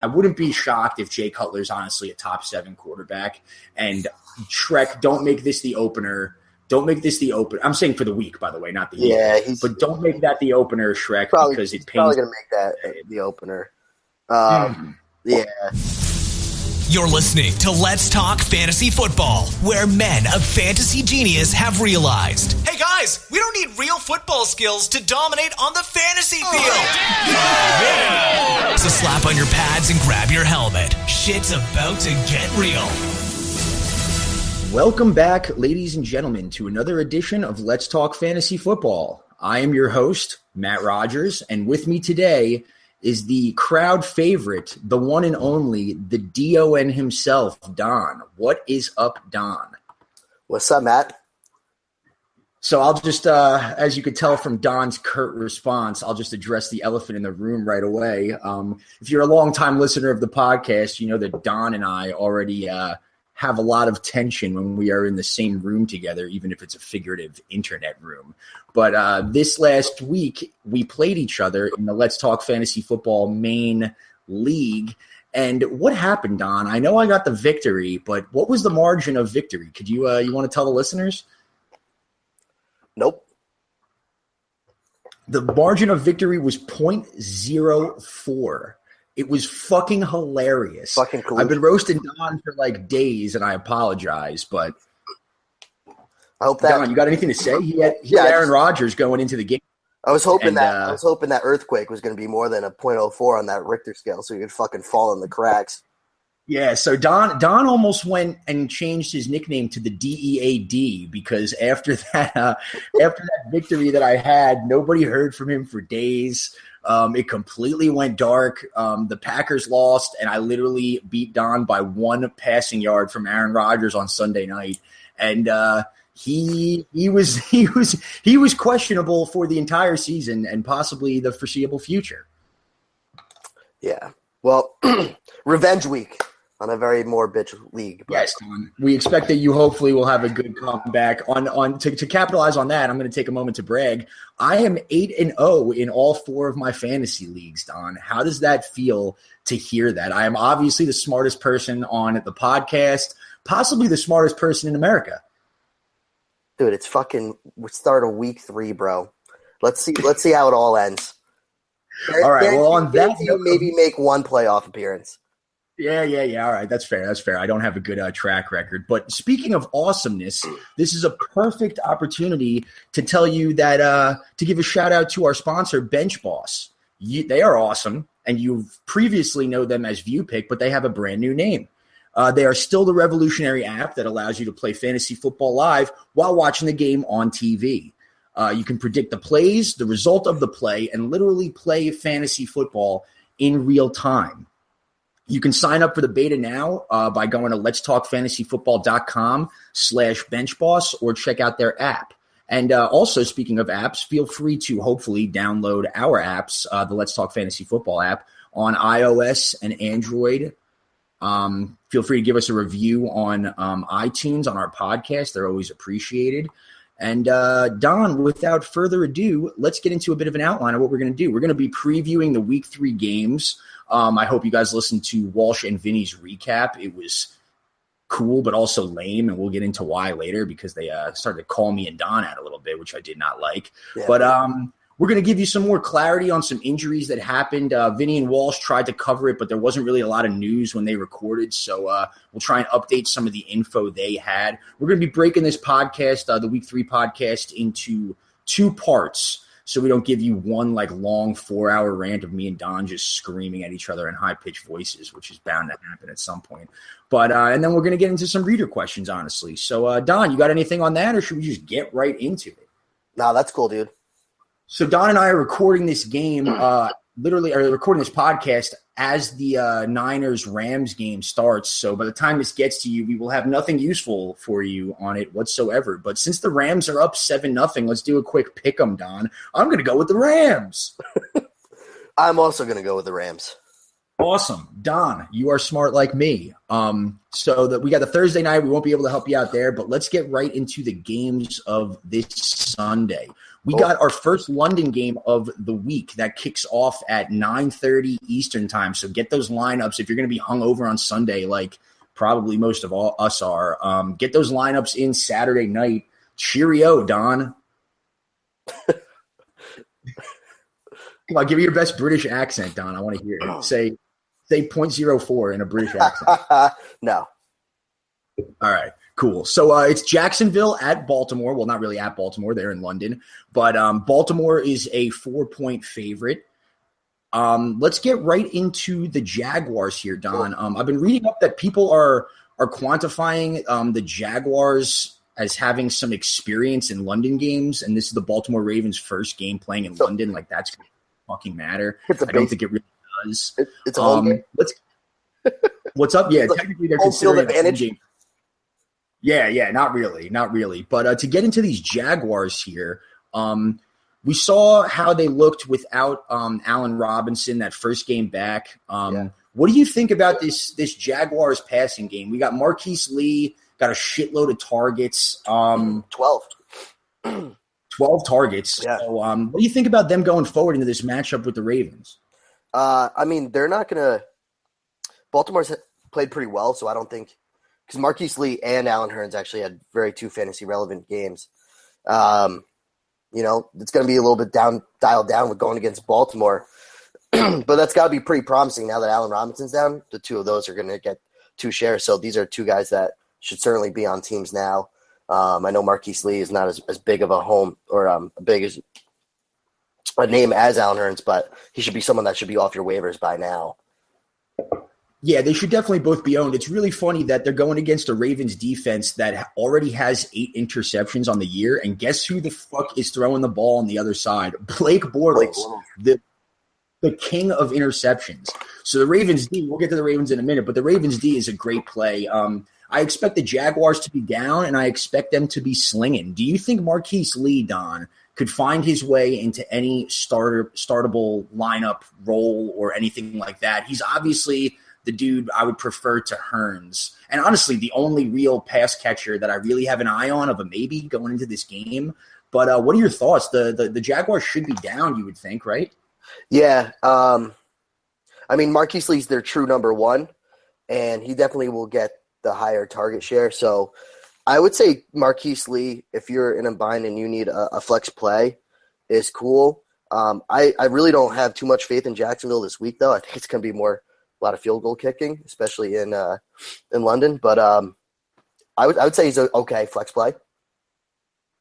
I wouldn't be shocked if Jay Cutler's honestly a top 7 quarterback. And Shrek, don't make this the opener. Don't make this the opener. I'm saying for the week, by the way, not the year. Yeah, but don't make that the opener, Shrek, because it pains. Probably going to make that the opener. Yeah. You're listening to Let's Talk Fantasy Football, where men of fantasy genius have realized, hey guys, we don't need real football skills to dominate on the fantasy field. Yeah. So slap on your pads and grab your helmet. Shit's about to get real. Welcome back, ladies and gentlemen, to another edition of Let's Talk Fantasy Football. I am your host, Matt Rogers, and with me today is the crowd favorite, the one and only, the DON himself, Don. What is up, Don? What's up, Matt? So I'll just, as you could tell from Don's curt response, I'll just address the elephant in the room right away. If you're a longtime listener of the podcast, you know that Don and I already have a lot of tension when we are in the same room together, even if it's a figurative internet room. But this last week, we played each other in the Let's Talk Fantasy Football main league. And what happened, Don? I know I got the victory, but what was the margin of victory? Could you want to tell the listeners? Nope. The margin of victory was 0.04. It was fucking hilarious. Fucking cool. I've been roasting Don for like days, and I apologize, but I hope that Don, you got anything to say? He had Aaron Rodgers going into the game. I was hoping that earthquake was going to be more than a 0.04 on that Richter scale, so he could fucking fall in the cracks. Yeah, so Don almost went and changed his nickname to the DEAD because after that victory that I had, nobody heard from him for days. It completely went dark. The Packers lost, and I literally beat Don by 1 passing yard from Aaron Rodgers on Sunday night. And he was questionable for the entire season and possibly the foreseeable future. Yeah. Well, revenge week on a very more bitch league. But. Yes, Don. We expect that you hopefully will have a good comeback. To capitalize on that, I'm going to take a moment to brag. I am 8-0 in all 4 of my fantasy leagues, Don. How does that feel to hear that? I am obviously the smartest person on the podcast, possibly the smartest person in America. Dude, it's fucking start of week 3, bro. Let's see how it all ends. All right. Well, on that note, maybe make 1 playoff appearance. Yeah. All right. That's fair. I don't have a good track record. But speaking of awesomeness, this is a perfect opportunity to tell you that to give a shout out to our sponsor, BenchBoss. They are awesome, and you've previously known them as ViewPick, but they have a brand new name. They are still the revolutionary app that allows you to play fantasy football live while watching the game on TV. You can predict the plays, the result of the play, and literally play fantasy football in real time. You can sign up for the beta now by going to letstalkfantasyfootball.com/benchboss or check out their app. And also, speaking of apps, feel free to hopefully download our apps, the Let's Talk Fantasy Football app, on iOS and Android. Feel free to give us a review on iTunes on our podcast. They're always appreciated. And Don, without further ado, let's get into a bit of an outline of what we're going to do. We're going to be previewing the Week 3 games. I hope you guys listened to Walsh and Vinny's recap. It was cool, but also lame, and we'll get into why later because they started to call me and Don out a little bit, which I did not like. Yeah. But we're going to give you some more clarity on some injuries that happened. Vinny and Walsh tried to cover it, but there wasn't really a lot of news when they recorded, so we'll try and update some of the info they had. We're going to be breaking this podcast, the Week 3 podcast, into 2 parts. So we don't give you one long 4-hour rant of me and Don just screaming at each other in high-pitched voices, which is bound to happen at some point. But and then we're going to get into some reader questions, honestly. So, Don, you got anything on that, or should we just get right into it? No, that's cool, dude. So Don and I are recording this game, recording this podcast as the Niners-Rams game starts. So by the time this gets to you, we will have nothing useful for you on it whatsoever. But since the Rams are up 7-0, let's do a quick pick 'em, Don. I'm going to go with the Rams. I'm also going to go with the Rams. Awesome. Don, you are smart like me. So that we got the Thursday night. We won't be able to help you out there, but let's get right into the games of this Sunday. We got our first London game of the week that kicks off at 9:30 Eastern time. So get those lineups if you're going to be hungover on Sunday, like probably most of all us are. Get those lineups in Saturday night. Cheerio, Don. Come on, give me your best British accent, Don. I want to hear it. Say 0.04 in a British accent. No. All right, cool. So it's Jacksonville at Baltimore. Well, not really at Baltimore. They're in London. But Baltimore is a 4-point favorite. Let's get right into the Jaguars here, Don. I've been reading up that people are quantifying the Jaguars as having some experience in London games, and this is the Baltimore Ravens' first game playing in London. Like, that's going to fucking matter. I don't think it really does. It's a home game. What's up? Yeah, technically they're considering a home game. Yeah, not really. But to get into these Jaguars here, we saw how they looked without Allen Robinson that first game back. What do you think about this Jaguars passing game? We got Marquise Lee, got a shitload of targets. 12 targets. Yeah. So, what do you think about them going forward into this matchup with the Ravens? I mean, they're not going to – Baltimore's played pretty well, so I don't think – because Marquise Lee and Allen Hurns actually had two fantasy-relevant games. It's going to be a little bit dialed down with going against Baltimore. But that's got to be pretty promising now that Allen Robinson's down. The two of those are going to get 2 shares. So these are 2 guys that should certainly be on teams now. I know Marquise Lee is not as big of a home or big as a name as Allen Hurns, but he should be someone that should be off your waivers by now. Yeah, they should definitely both be owned. It's really funny that they're going against a Ravens defense that already has 8 interceptions on the year, and guess who the fuck is throwing the ball on the other side? Blake Bortles, the king of interceptions. So the Ravens D, we'll get to the Ravens in a minute, but the Ravens D is a great play. I expect the Jaguars to be down, and I expect them to be slinging. Do you think Marquise Lee, Don, could find his way into any startable lineup role or anything like that? He's obviously the dude I would prefer to Hurns. And honestly, the only real pass catcher that I really have an eye on of a maybe going into this game. But what are your thoughts? The Jaguars should be down, you would think, right? Yeah. I mean, Marquise Lee's their true number 1, and he definitely will get the higher target share. So I would say Marquise Lee, if you're in a bind and you need a flex play, is cool. I really don't have too much faith in Jacksonville this week, though. I think it's going to be a lot of field goal kicking, especially in London. But I would say he's a okay flex play.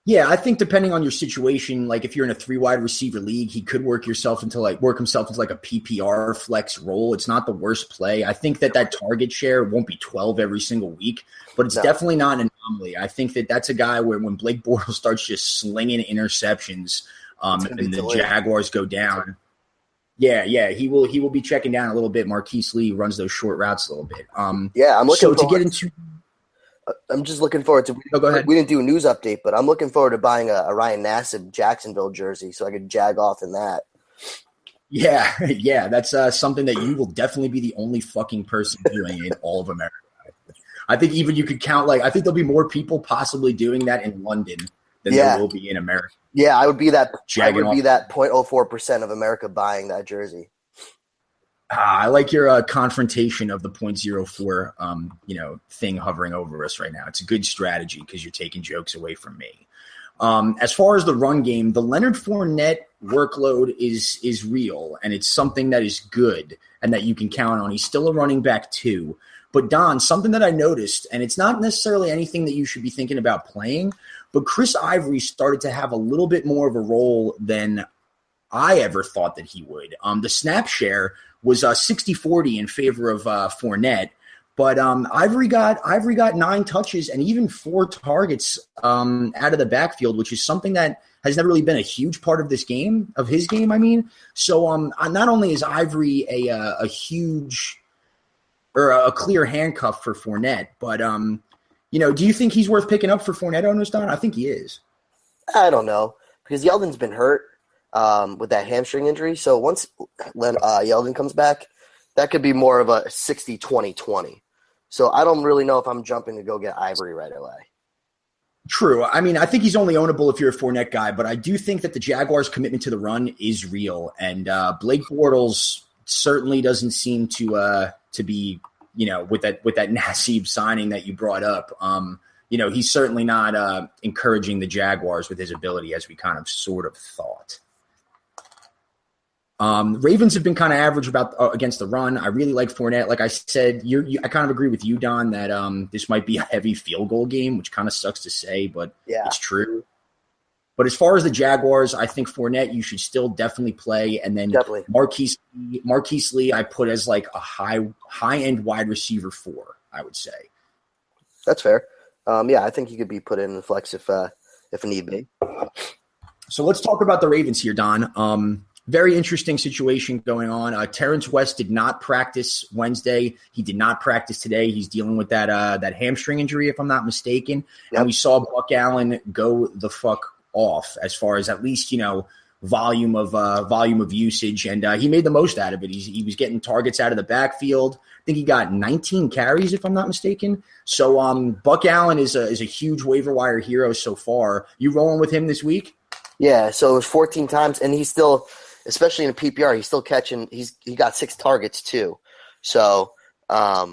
Yeah, I think depending on your situation, like if you're in a 3-wide receiver league, he could work himself into like a PPR flex role. It's not the worst play. I think that target share won't be 12 every single week, but it's definitely not an anomaly. I think that's a guy where when Blake Bortles starts just slinging interceptions and the Jaguars go down. Yeah, he will be checking down a little bit. Marquise Lee runs those short routes a little bit. I'm looking to get into. I'm just looking forward to. Go ahead. We didn't do a news update, but I'm looking forward to buying a Ryan Nassib Jacksonville jersey so I could jag off in that. Yeah, that's something that you will definitely be the only fucking person doing in all of America. I think even you could count I think there'll be more people possibly doing that in London than there will be in America. Yeah, I would be that 0.04% of America buying that jersey. I like your confrontation of the 0.04 thing hovering over us right now. It's a good strategy because you're taking jokes away from me. As far as the run game, the Leonard Fournette workload is real, and it's something that is good and that you can count on. He's still a running back too. But Don, something that I noticed, and it's not necessarily anything that you should be thinking about playing, but Chris Ivory started to have a little bit more of a role than I ever thought that he would. The snap share was 60-40 in favor of Fournette, but Ivory got 9 touches and even 4 targets out of the backfield, which is something that has never really been a huge part of his game. I mean, so not only is Ivory a huge or a clear handcuff for Fournette, but do you think he's worth picking up for Fournette owners, Don? I think he is. I don't know because Yeldon's been hurt with that hamstring injury. So once Yeldon comes back, that could be more of a 60-20-20. So I don't really know if I'm jumping to go get Ivory right away. True. I mean, I think he's only ownable if you're a Fournette guy, but I do think that the Jaguars' commitment to the run is real, and Blake Bortles certainly doesn't seem to be, with that Nassib signing that you brought up. He's certainly not encouraging the Jaguars with his ability, as we kind of sort of thought. Ravens have been kind of average against the run. I really like Fournette. Like I said, I kind of agree with you, Don, that this might be a heavy field goal game, which kind of sucks to say, but it's true. But as far as the Jaguars, I think Fournette you should still definitely play, and then Marquise Lee I put as like a high end wide receiver 4, I would say. That's fair. I think he could be put in the flex if need be. So let's talk about the Ravens here, Don. Very interesting situation going on. Terrence West did not practice Wednesday. He did not practice today. He's dealing with that hamstring injury, if I'm not mistaken. Yep. And we saw Buck Allen go the fuck off as far as at least, volume of usage. And he made the most out of it. He was getting targets out of the backfield. I think he got 19 carries, if I'm not mistaken. So Buck Allen is a huge waiver wire hero so far. You rolling with him this week? Yeah, so it was 14 times, and he's still – especially in a PPR, he's still catching. He got 6 targets too, so that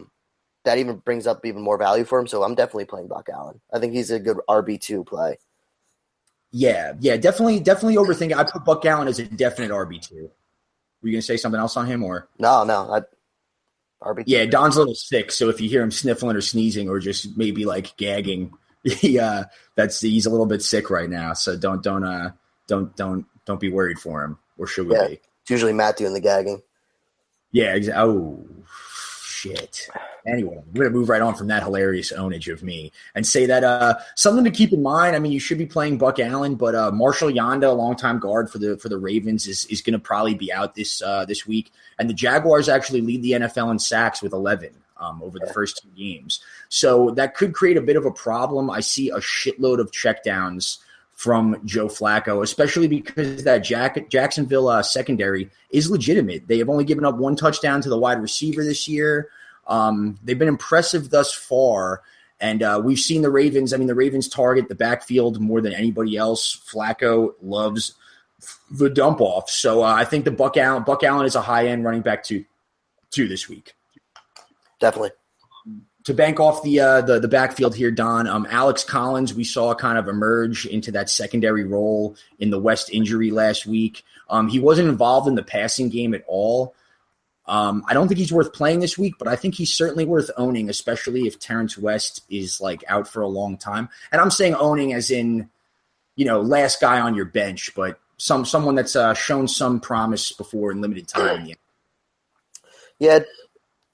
even brings up even more value for him. So I'm definitely playing Buck Allen. I think he's a good RB2 play. Yeah, definitely overthinking. I put Buck Allen as a definite RB2. Were you gonna say something else on him or no? RB2. Yeah, Don's a little sick, so if you hear him sniffling or sneezing or just maybe like gagging, he's a little bit sick right now. So don't be worried for him. Or should we be? It's usually Matt doing the gagging. Yeah. Oh, shit. Anyway, we're going to move right on from that hilarious ownage of me and say that something to keep in mind. I mean, you should be playing Buck Allen, but Marshall Yanda, a longtime guard for the Ravens, is going to probably be out this week. And the Jaguars actually lead the NFL in sacks with 11 over the first 2 games. So that could create a bit of a problem. I see a shitload of checkdowns from Joe Flacco, especially because that Jacksonville secondary is legitimate. They have only given up 1 touchdown to the wide receiver this year. They've been impressive thus far, and we've seen the Ravens. I mean, the Ravens target the backfield more than anybody else. Flacco loves the dump off, so I think the Buck Allen is a high end running back two this week. Definitely. To bank off the backfield here, Don, Alex Collins, we saw kind of emerge into that secondary role in the West injury last week. He wasn't involved in the passing game at all. I don't think he's worth playing this week, but I think he's certainly worth owning, especially if Terrence West is like out for a long time. And I'm saying owning as in, last guy on your bench, but someone that's shown some promise before in limited time. Yeah,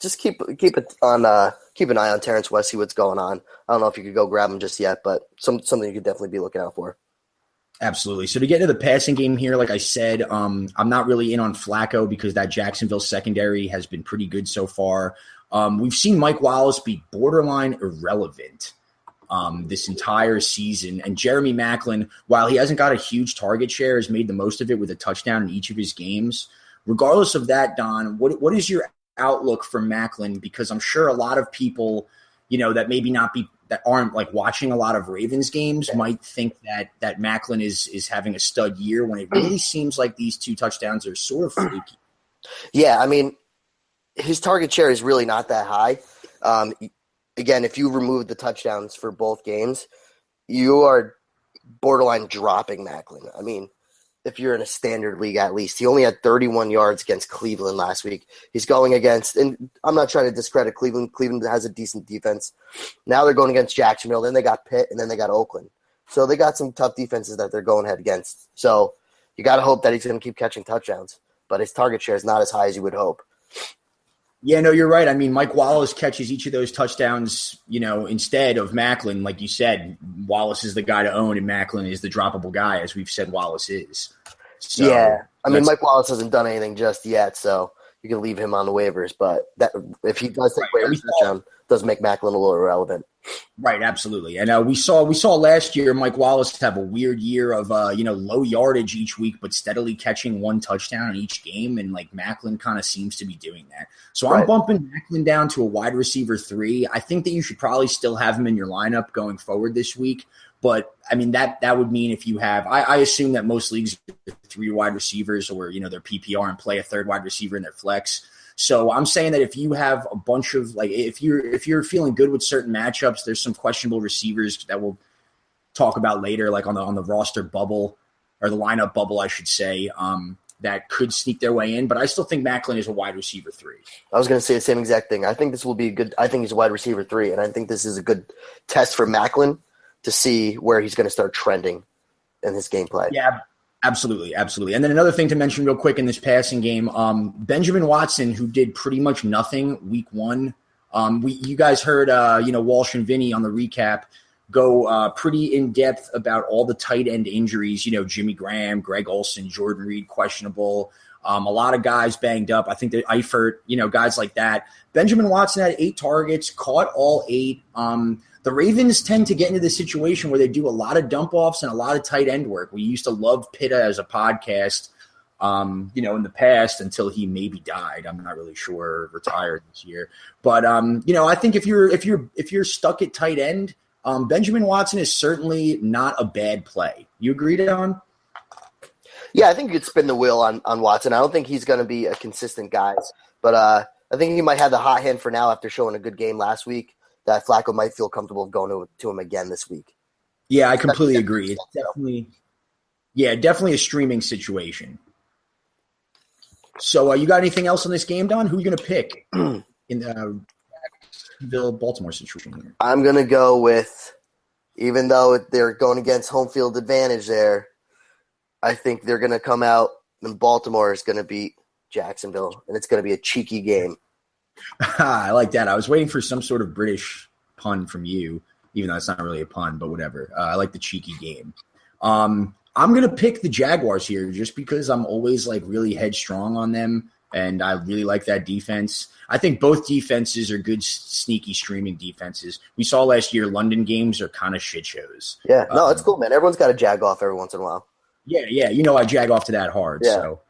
just keep an eye on Terrence West, see what's going on. I don't know if you could go grab him just yet, but something you could definitely be looking out for. Absolutely. So to get into the passing game here, like I said, I'm not really in on Flacco because that Jacksonville secondary has been pretty good so far. We've seen Mike Wallace be borderline irrelevant this entire season. And Jeremy Maclin, while he hasn't got a huge target share, has made the most of it with a touchdown in each of his games. Regardless of that, Don, what is your outlook for Maclin? Because I'm sure a lot of people, that aren't like watching a lot of Ravens games might think that Maclin is having a stud year when it really seems like these 2 touchdowns are sort of freaky. Yeah, I mean, his target share is really not that high. Again, if you remove the touchdowns for both games, you are borderline dropping Maclin. I mean, if you're in a standard league, at least. He only had 31 yards against Cleveland last week. He's going against, and I'm not trying to discredit Cleveland. Cleveland has a decent defense. Now they're going against Jacksonville. Then they got Pitt, and then they got Oakland. So they got some tough defenses that they're going head against. So you got to hope that he's going to keep catching touchdowns. But his target share is not as high as you would hope. Yeah, no, you're right. I mean, Mike Wallace catches each of those touchdowns, instead of Maclin. Like you said, Wallace is the guy to own, and Maclin is the droppable guy, as we've said Wallace is. So, yeah, I mean, Mike Wallace hasn't done anything just yet, so you can leave him on the waivers. But that if he does take Right. waivers touchdown, does make Macklin a little irrelevant. Right, absolutely. And we saw last year Mike Wallace have a weird year of low yardage each week, but steadily catching one touchdown in each game, and like Macklin kind of seems to be doing that. So I'm bumping Macklin down to a wide receiver 3. I think that you should probably still have him in your lineup going forward this week. But I mean that would mean if you have, I assume that most leagues are 3 wide receivers, or their PPR and play a third wide receiver in their flex. So I'm saying that if you have a bunch of if you're feeling good with certain matchups, there's some questionable receivers that we'll talk about later, like on the roster bubble or the lineup bubble, I should say, that could sneak their way in. But I still think Macklin is a wide receiver 3. I was going to say the same exact thing. I think this will be good. I think he's a wide receiver 3, and I think this is a good test for Macklin to see where he's going to start trending in his gameplay. Yeah. Absolutely. And then another thing to mention real quick in this passing game, Benjamin Watson, who did pretty much nothing week 1. You guys heard, Walsh and Vinny on the recap go pretty in depth about all the tight end injuries. Jimmy Graham, Greg Olsen, Jordan Reed, questionable. A lot of guys banged up. I think that Eifert, guys like that. Benjamin Watson had 8 targets, caught all 8. The Ravens tend to get into this situation where they do a lot of dump-offs and a lot of tight end work. We used to love Pitta as a podcast, in the past until he maybe died. I'm not really sure, or retired this year. But, I think if you're stuck at tight end, Benjamin Watson is certainly not a bad play. You agree, Don? Yeah, I think you could spin the wheel on Watson. I don't think he's going to be a consistent guy. But I think he might have the hot hand for now after showing a good game last week. That Flacco might feel comfortable going to him again this week. Yeah, I completely agree. It's definitely a streaming situation. So you got anything else on this game, Don? Who are you going to pick in the Baltimore situation here? I'm going to go with, even though they're going against home field advantage there, I think they're going to come out and Baltimore is going to beat Jacksonville, and it's going to be a cheeky game. I like that. I was waiting for some sort of British pun from you, even though it's not really a pun, but whatever. I like the cheeky game. I'm going to pick the Jaguars here just because I'm always really headstrong on them, and I really like that defense. I think both defenses are good, sneaky streaming defenses. We saw last year London games are kind of shit shows. Yeah, no, it's cool, man. Everyone's got to jag off every once in a while. Yeah, I jag off to that hard, so.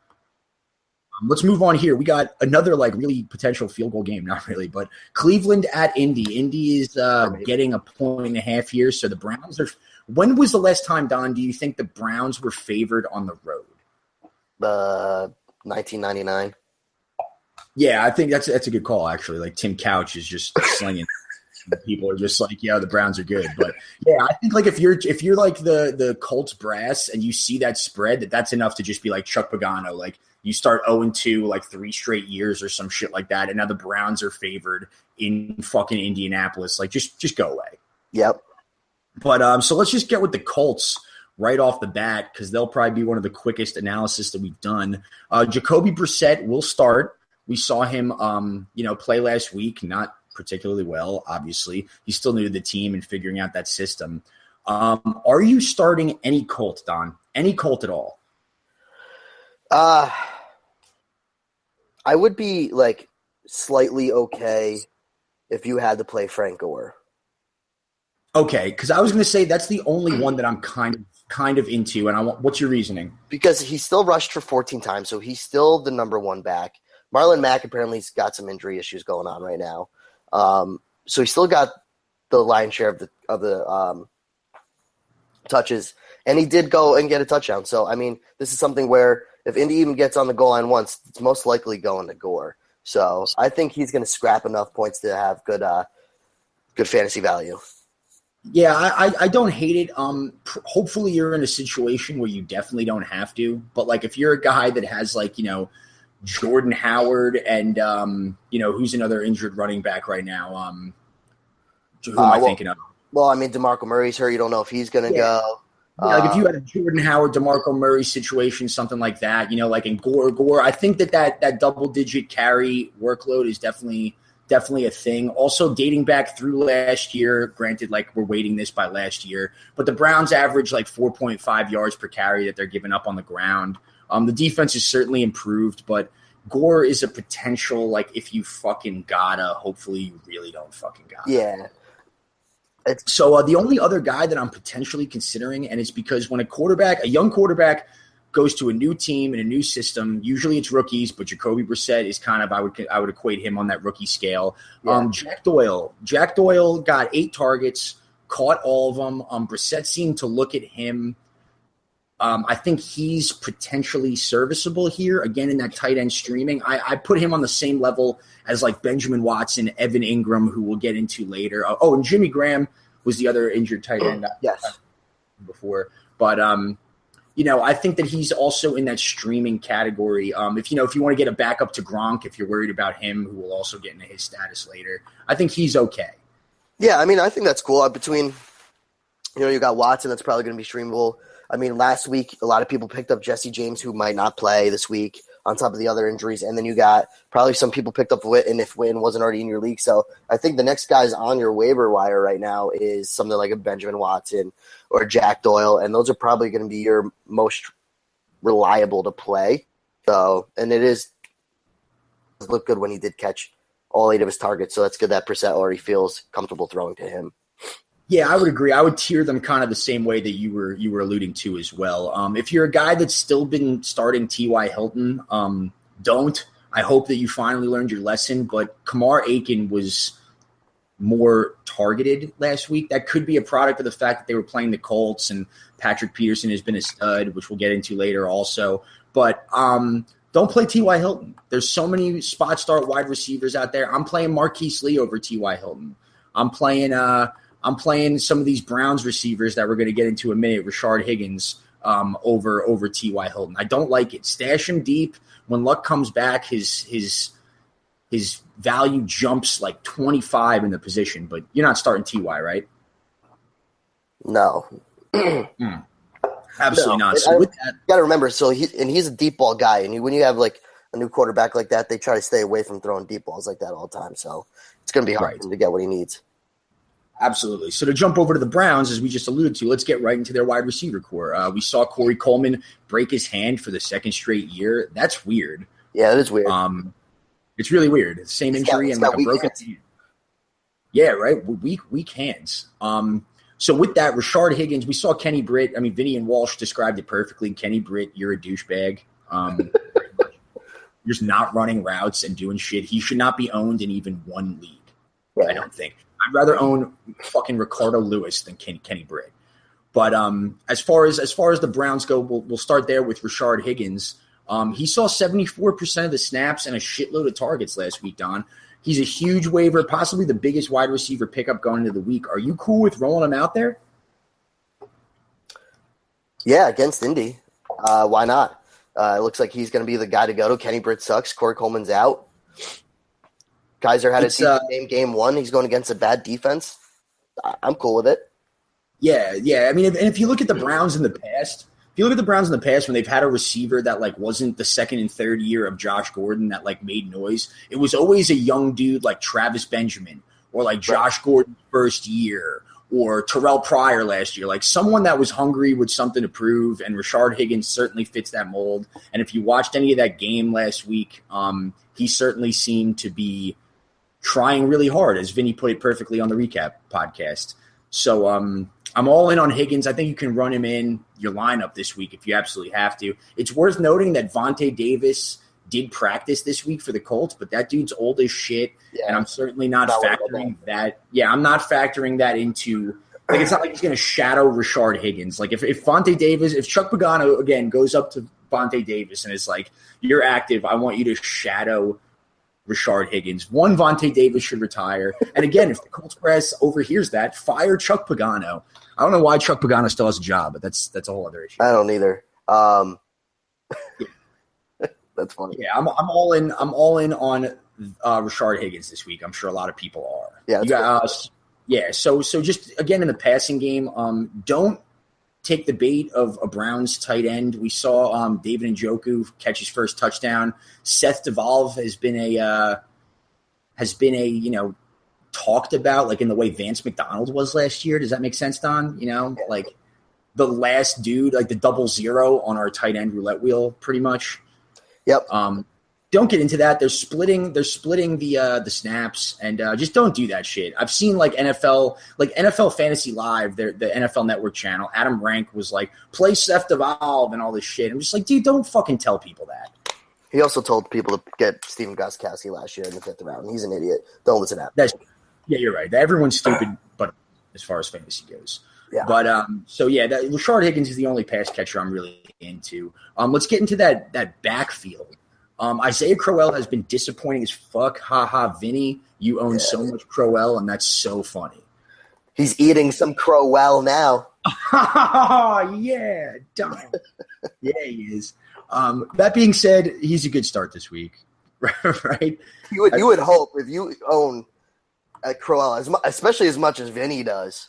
Let's move on here. We got another really potential field goal game. Not really, but Cleveland at Indy. Indy is getting 1.5 points here. So the Browns are – when was the last time, Don, do you think the Browns were favored on the road? 1999. Yeah, I think that's a good call, actually. Tim Couch is just slinging. People are just the Browns are good. But, yeah, I think if you're the Colts brass and you see that spread, that's enough to just be like Chuck Pagano, you start 0-2 3 straight years or some shit like that, and now the Browns are favored in fucking Indianapolis. Just go away. Yep. But so let's just get with the Colts right off the bat because they'll probably be one of the quickest analysis that we've done. Jacoby Brissett will start. We saw him, play last week, not particularly well, obviously. He's still new to the team and figuring out that system. Are you starting any Colt, Don? Any Colt at all? I would be slightly okay if you had to play Frank Gore. Okay, because I was going to say that's the only one that I'm kind of into, and what's your reasoning? Because he still rushed for 14 times, so he's still the number 1 back. Marlon Mack apparently has got some injury issues going on right now, so he still got the lion's share of the touches, and he did go and get a touchdown. So I mean, this is something where if Indy even gets on the goal line once, it's most likely going to Gore. So I think he's going to scrap enough points to have good fantasy value. Yeah, I don't hate it. Hopefully you're in a situation where you definitely don't have to. But if you're a guy that has Jordan Howard and who's another injured running back right now? Who am I thinking of? Well, I mean, DeMarco Murray's hurt. You don't know if he's going to go. If you had a Jordan Howard, DeMarco Murray situation, something like that, in Gore, I think that double-digit carry workload is definitely a thing. Also, dating back through last year, granted, we're weighting this by last year, but the Browns average 4.5 yards per carry that they're giving up on the ground. The defense is certainly improved, but Gore is a potential, like, if you fucking gotta, hopefully you really don't fucking gotta. Yeah. So the only other guy that I'm potentially considering, and it's because when a young quarterback goes to a new team and a new system, usually it's rookies, but Jacoby Brissett is kind of, I would equate him on that rookie scale. Yeah. Jack Doyle got 8 targets, caught all of them. Brissett seemed to look at him. I think he's potentially serviceable here. Again, in that tight end streaming, I put him on the same level as like Benjamin Watson, Evan Ingram, who we'll get into later. And Jimmy Graham was the other injured tight end. Yes. Before. But, I think that he's also in that streaming category. If you want to get a backup to Gronk, if you're worried about him, who will also get into his status later, I think he's okay. Yeah, I mean, I think that's cool. Between, you got Watson, that's probably going to be streamable. I mean, last week, a lot of people picked up Jesse James, who might not play this week, on top of the other injuries. And then you got probably some people picked up Witten if Witten wasn't already in your league. So I think the next guys on your waiver wire right now is something like a Benjamin Watson or Jack Doyle. And those are probably going to be your most reliable to play. So, and it looked good when he did catch all 8 of his targets. So that's good that Brissett already feels comfortable throwing to him. Yeah, I would agree. I would tier them kind of the same way that you were alluding to as well. If you're a guy that's still been starting T.Y. Hilton, don't. I hope that you finally learned your lesson. But Kamar Aiken was more targeted last week. That could be a product of the fact that they were playing the Colts, and Patrick Peterson has been a stud, which we'll get into later also. But don't play T.Y. Hilton. There's so many spot start wide receivers out there. I'm playing Marquise Lee over T.Y. Hilton. I'm playing some of these Browns receivers that we're going to get into in a minute, Rashard Higgins, over T.Y. Hilton. I don't like it. Stash him deep. When Luck comes back, his value jumps like 25 in the position, but you're not starting T.Y., right? No. Absolutely not. So with that, you got to remember, he's a deep ball guy, and when you have like a new quarterback like that, they try to stay away from throwing deep balls like that all the time. So it's going to be hard for him to get what he needs. Absolutely. So to jump over to the Browns, as we just alluded to, let's get right into their wide receiver core. We saw Corey Coleman break his hand for the second straight year. That's weird. Yeah, it is weird. It's really weird. Same injury and like a broken hand. Yeah, right. Weak hands. So with that, Rashard Higgins, we saw Kenny Britt. I mean, Vinny and Walsh described it perfectly. Kenny Britt, you're a douchebag. You're just not running routes and doing shit. He should not be owned in even one league. Yeah. I don't think. I'd rather own fucking Ricardo Lewis than Kenny Britt. But as far as the Browns go, we'll start there with Rashard Higgins. He saw 74% of the snaps and a shitload of targets last week, Don. He's a huge waiver, possibly the biggest wide receiver pickup going into the week. Are you cool with rolling him out there? Yeah, against Indy. Why not? It looks like he's going to be the guy to go to. Kenny Britt sucks. Corey Coleman's out. Kaiser had a decent game 1. He's going against a bad defense. I'm cool with it. Yeah. I mean, if you look at the Browns in the past, when they've had a receiver that like wasn't the second and third year of Josh Gordon that like made noise, it was always a young dude like Travis Benjamin or like Josh Gordon's first year or Terrell Pryor last year, like someone that was hungry with something to prove. And Rashard Higgins certainly fits that mold. And if you watched any of that game last week, he certainly seemed to be trying really hard, as Vinny put it perfectly on the recap podcast. So I'm all in on Higgins. I think you can run him in your lineup this week if you absolutely have to. It's worth noting that Vontae Davis did practice this week for the Colts, but that dude's old as shit, and I'm certainly not factoring that. Yeah, I'm not factoring that into – like it's not like he's going to shadow Rashard Higgins. Like if Vontae Davis – if Chuck Pagano, again, goes up to Vontae Davis and is like, you're active, I want you to shadow – Rashard Higgins. One, Vontae Davis should retire. And again, if the Colts press overhears that, fire Chuck Pagano. I don't know why Chuck Pagano still has a job, but that's a whole other issue. I don't either. That's funny. Yeah, I'm all in on Rashard Higgins this week. I'm sure a lot of people are. Yeah. So just again in the passing game, don't take the bait of a Browns tight end. We saw David Njoku catch his first touchdown. Seth DeValve has been a talked about like in the way Vance McDonald was last year. Does that make sense, Don? Like the last dude, like the 00 on our tight end roulette wheel, pretty much. Yep. don't get into that. They're splitting the snaps, and just don't do that shit. I've seen NFL Fantasy Live, the NFL Network channel. Adam Rank was like, play Seth Evolve and all this shit. I'm just like, dude, don't fucking tell people that. He also told people to get Stephen Gostkowski last year in the 5th round. He's an idiot. Don't listen to that. Yeah, you're right. Everyone's stupid, but as far as fantasy goes. Yeah. But Rashard Higgins is the only pass catcher I'm really into. Let's get into that backfield. Isaiah Crowell has been disappointing as fuck. Vinny, you own so much Crowell, and that's so funny. He's eating some Crowell now. Yeah, dumb. Yeah, he is. That being said, he's a good start this week, right? You would hope if you own Crowell, especially as much as Vinny does,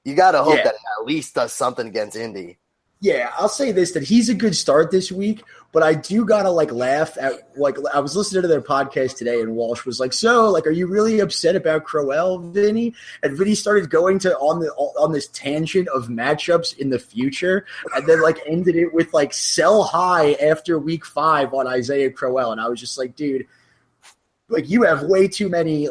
you got to hope that he at least does something against Indy. Yeah, I'll say this, that he's a good start this week, but I do got to laugh at, I was listening to their podcast today and Walsh was like, so, are you really upset about Crowell, Vinny? And Vinny started going on this tangent of matchups in the future and then ended it with sell high after week 5 on Isaiah Crowell. And I was just like, dude, you have way too many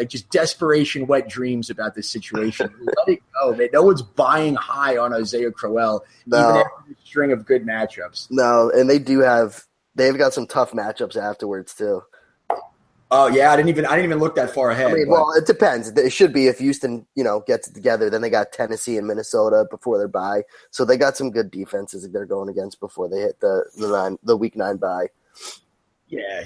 just desperation wet dreams about this situation. Let it go, man. No one's buying high on Isaiah Crowell even after a string of good matchups. No, and they've got some tough matchups afterwards too. Oh yeah, I didn't even look that far ahead. I mean, well, it depends. It should be if Houston, gets it together. Then they got Tennessee and Minnesota before their bye, so they got some good defenses that they're going against before they hit the week 9 bye.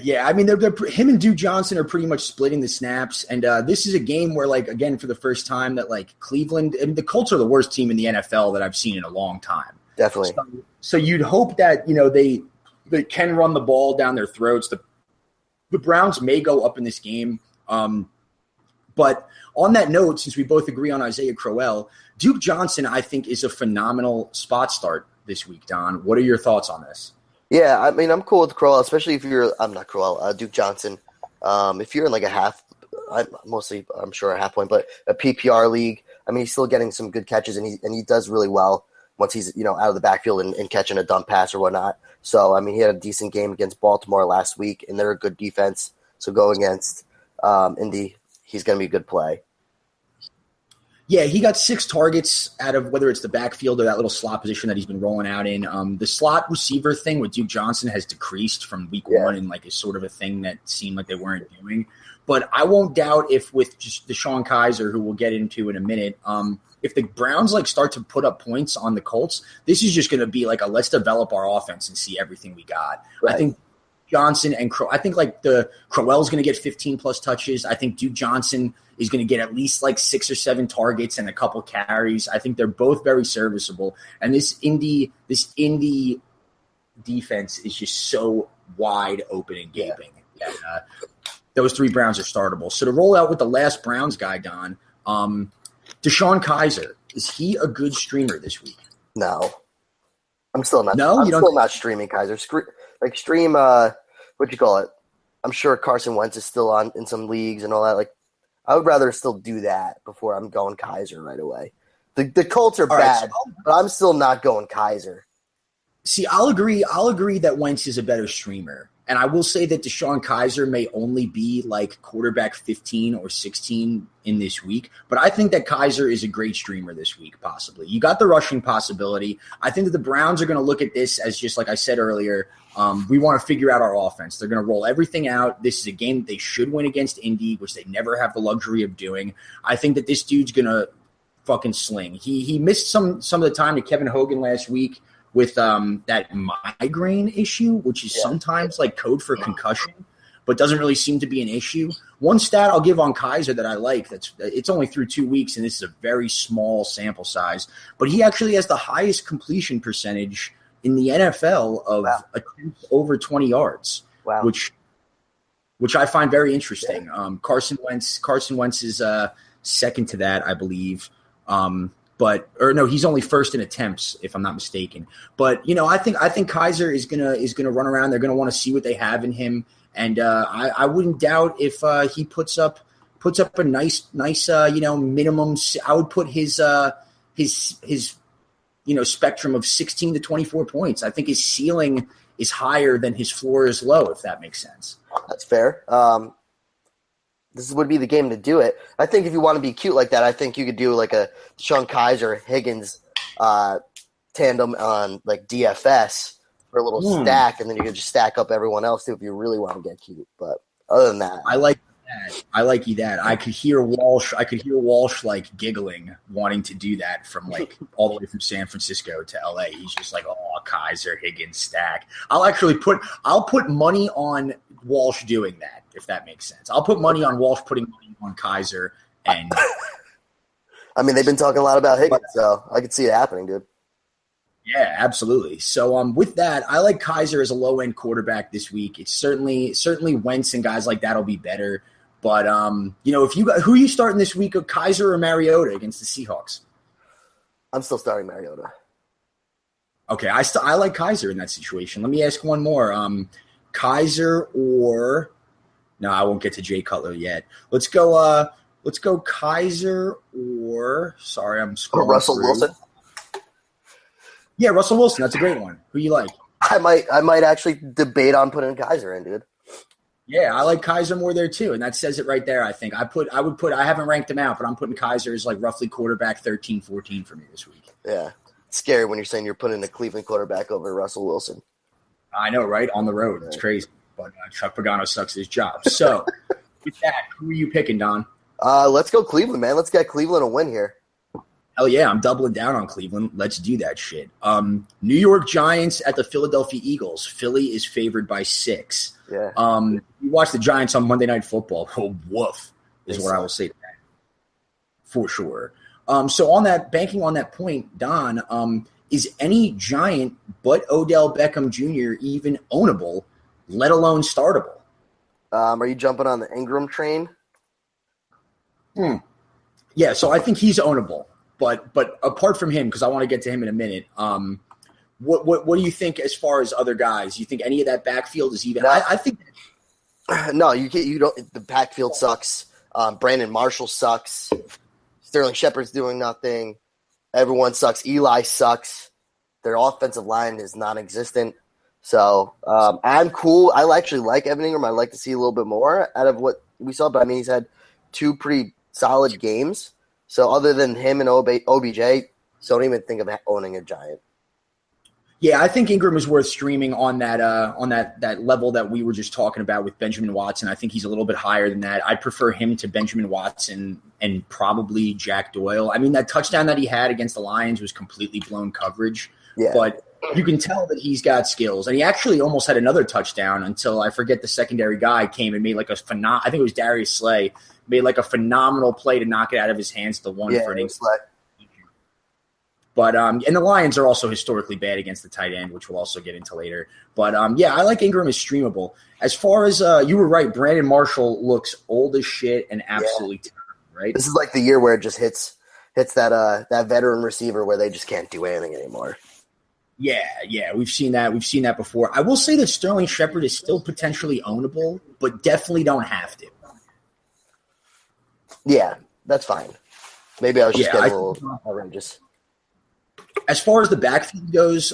Yeah. I mean, him and Duke Johnson are pretty much splitting the snaps, and this is a game where, again, for the first time that Cleveland and the Colts are the worst team in the NFL that I've seen in a long time. Definitely. So you'd hope that they can run the ball down their throats. The Browns may go up in this game, but on that note, since we both agree on Isaiah Crowell, Duke Johnson, I think, is a phenomenal spot start this week. Don, what are your thoughts on this? Yeah, I mean, I'm cool with Crowell, especially if Duke Johnson. If you're in a half, I'm sure a half point, but a PPR league, I mean, he's still getting some good catches, and he does really well once he's, out of the backfield and catching a dump pass or whatnot. So, I mean, he had a decent game against Baltimore last week, and they're a good defense. So going against Indy, he's going to be a good play. Yeah, he got 6 targets out of whether it's the backfield or that little slot position that he's been rolling out in. The slot receiver thing with Duke Johnson has decreased from week 1 and is sort of a thing that seemed like they weren't doing. But I won't doubt if with just DeShone Kizer, who we'll get into in a minute, if the Browns start to put up points on the Colts, this is just going to be a let's develop our offense and see everything we got. Right. I think Johnson and the Crowell's going to get 15 plus touches. I think Duke Johnson is going to get at least 6 or 7 targets and a couple carries. I think they're both very serviceable. And this Indy defense is just so wide open and gaping. Yeah. And, those 3 Browns are startable. So to roll out with the last Browns guy, Don, DeShone Kizer, is he a good streamer this week? No. I'm still not. No, I'm still not streaming Kizer. Stream, what you call it? I'm sure Carson Wentz is still on in some leagues and all that. I would rather still do that before I'm going Kizer right away. The Colts are bad, but I'm still not going Kizer. See, I'll agree that Wentz is a better streamer. And I will say that DeShone Kizer may only be quarterback 15 or 16 in this week. But I think that Kizer is a great streamer this week, possibly. You got the rushing possibility. I think that the Browns are going to look at this as just like I said earlier, we want to figure out our offense. They're going to roll everything out. This is a game that they should win against Indy, which they never have the luxury of doing. I think that this dude's going to fucking sling. He missed some of the time to Kevin Hogan last week with that migraine issue, which is sometimes code for concussion, but doesn't really seem to be an issue. One stat I'll give on Kizer that I like, it's only through 2 weeks, and this is a very small sample size, but he actually has the highest completion percentage in the NFL of attempts over 20 yards, which I find very interesting. Yeah. Carson Wentz is second to that, I believe. He's only first in attempts, if I'm not mistaken. But I think Kizer is gonna run around. They're gonna want to see what they have in him, and I wouldn't doubt if he puts up a nice minimum. I would put his spectrum of 16 to 24 points. I think his ceiling is higher than his floor is low, if that makes sense. That's fair. This would be the game to do it. I think if you want to be cute like that, I think you could do like a Sean Kaiser Higgins tandem on like DFS for a little stack, and then you could just stack up everyone else too if you really want to get cute. But other than that, I like that. I could hear Walsh like giggling, wanting to do that from like all the way from San Francisco to LA. He's just like, oh, Kaiser Higgins stack. I'll put money on Walsh doing that, if that makes sense. I'll put money on Walsh putting money on Kaiser, and I mean, they've been talking a lot about Higgins, so I could see it happening, dude. Yeah, absolutely. So with that, I like Kaiser as a low-end quarterback this week. It's certainly Wentz and guys like that will be better. But, who are you starting this week, Kaiser or Mariota against the Seahawks? I'm still starting Mariota. Okay, I like Kaiser in that situation. Let me ask one more. Kaiser or – no, I won't get to Jay Cutler yet. Let's go Kaiser or – sorry, I'm scrolling Russell through. Wilson? Yeah, Russell Wilson. That's a great one. Who you like? I might actually debate on putting Kaiser in, dude. Yeah, I like Kaiser more there too, and that says it right there, I think. I haven't ranked him out, but I'm putting Kaiser as like roughly quarterback 13, 14 for me this week. Yeah. It's scary when you're saying you're putting a Cleveland quarterback over Russell Wilson. I know, right? On the road. It's crazy. But Chuck Pagano sucks his job. So, with that, who are you picking, Don? Let's go Cleveland, man. Let's get Cleveland a win here. Hell yeah, I'm doubling down on Cleveland. Let's do that shit. New York Giants at the Philadelphia Eagles. Philly is favored by 6. Yeah. You watch the Giants on Monday Night Football. Oh, woof is what I will say to that. For sure. So on that, banking on that point, Don, is any Giant but Odell Beckham Jr. even ownable, let alone startable? Are you jumping on the Ingram train? Yeah, so I think he's ownable. But apart from him, because I want to get to him in a minute, what do you think as far as other guys? You think any of that backfield is even? No. I think no. You don't. The backfield sucks. Brandon Marshall sucks. Sterling Shepard's doing nothing. Everyone sucks. Eli sucks. Their offensive line is non-existent. So I'm cool. I actually like Evan Ingram. I'd like to see a little bit more out of what we saw. But I mean, he's had 2 pretty solid games. So other than him and OBJ, so don't even think of owning a Giant. Yeah, I think Ingram is worth streaming on that level that we were just talking about with Benjamin Watson. I think he's a little bit higher than that. I prefer him to Benjamin Watson and probably Jack Doyle. I mean, that touchdown that he had against the Lions was completely blown coverage. Yeah. But you can tell that he's got skills. And he actually almost had another touchdown until I forget the secondary guy came and made like I think it was Darius Slay, made like a phenomenal play to knock it out of his hands to one for an inside. But and the Lions are also historically bad against the tight end, which we'll also get into later. But yeah, I like Ingram as streamable. As far as you were right, Brandon Marshall looks old as shit and absolutely terrible, right? This is like the year where it just hits that veteran receiver where they just can't do anything anymore. Yeah, we've seen that. We've seen that before. I will say that Sterling Shepard is still potentially ownable, but definitely don't have to. Yeah, that's fine. Maybe I was just getting a little outrageous. As far as the backfield goes,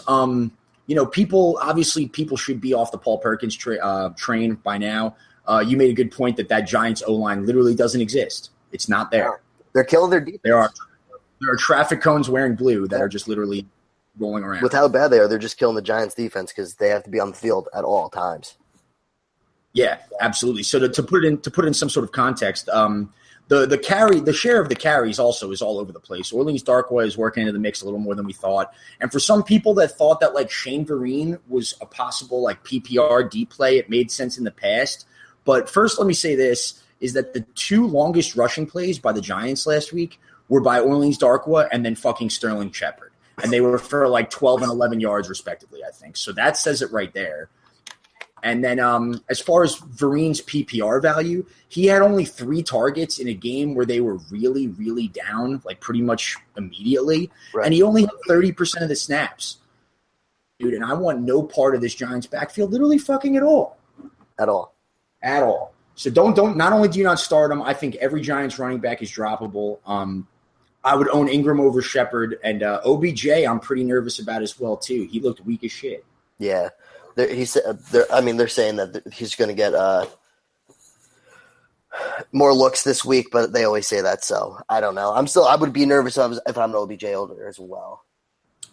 people should be off the Paul Perkins train by now. You made a good point that Giants O-line literally doesn't exist. It's not there. They're killing their defense. There are traffic cones wearing blue that are just literally rolling around. With how bad they are, they're just killing the Giants defense because they have to be on the field at all times. Yeah, absolutely. So to put it in some sort of context, the share of the carries also is all over the place. Orleans Darkwa is working into the mix a little more than we thought. And for some people that thought that like Shane Vereen was a possible like PPR deep play, it made sense in the past. But first, let me say this, is that the 2 longest rushing plays by the Giants last week were by Orleans Darkwa and then fucking Sterling Shepard. And they were for like 12 and 11 yards respectively, I think. So that says it right there. And then as far as Vereen's PPR value, he had only 3 targets in a game where they were really, really down, like pretty much immediately. Right. And he only had 30% of the snaps. Dude, and I want no part of this Giants backfield literally fucking at all. At all. So don't not only do you not start him, I think every Giants running back is droppable. I would own Ingram over Shepard, and OBJ I'm pretty nervous about as well too. He looked weak as shit. Yeah. They're saying that he's going to get more looks this week, but they always say that. So I don't know. I would be nervous if I'm an OBJ older as well.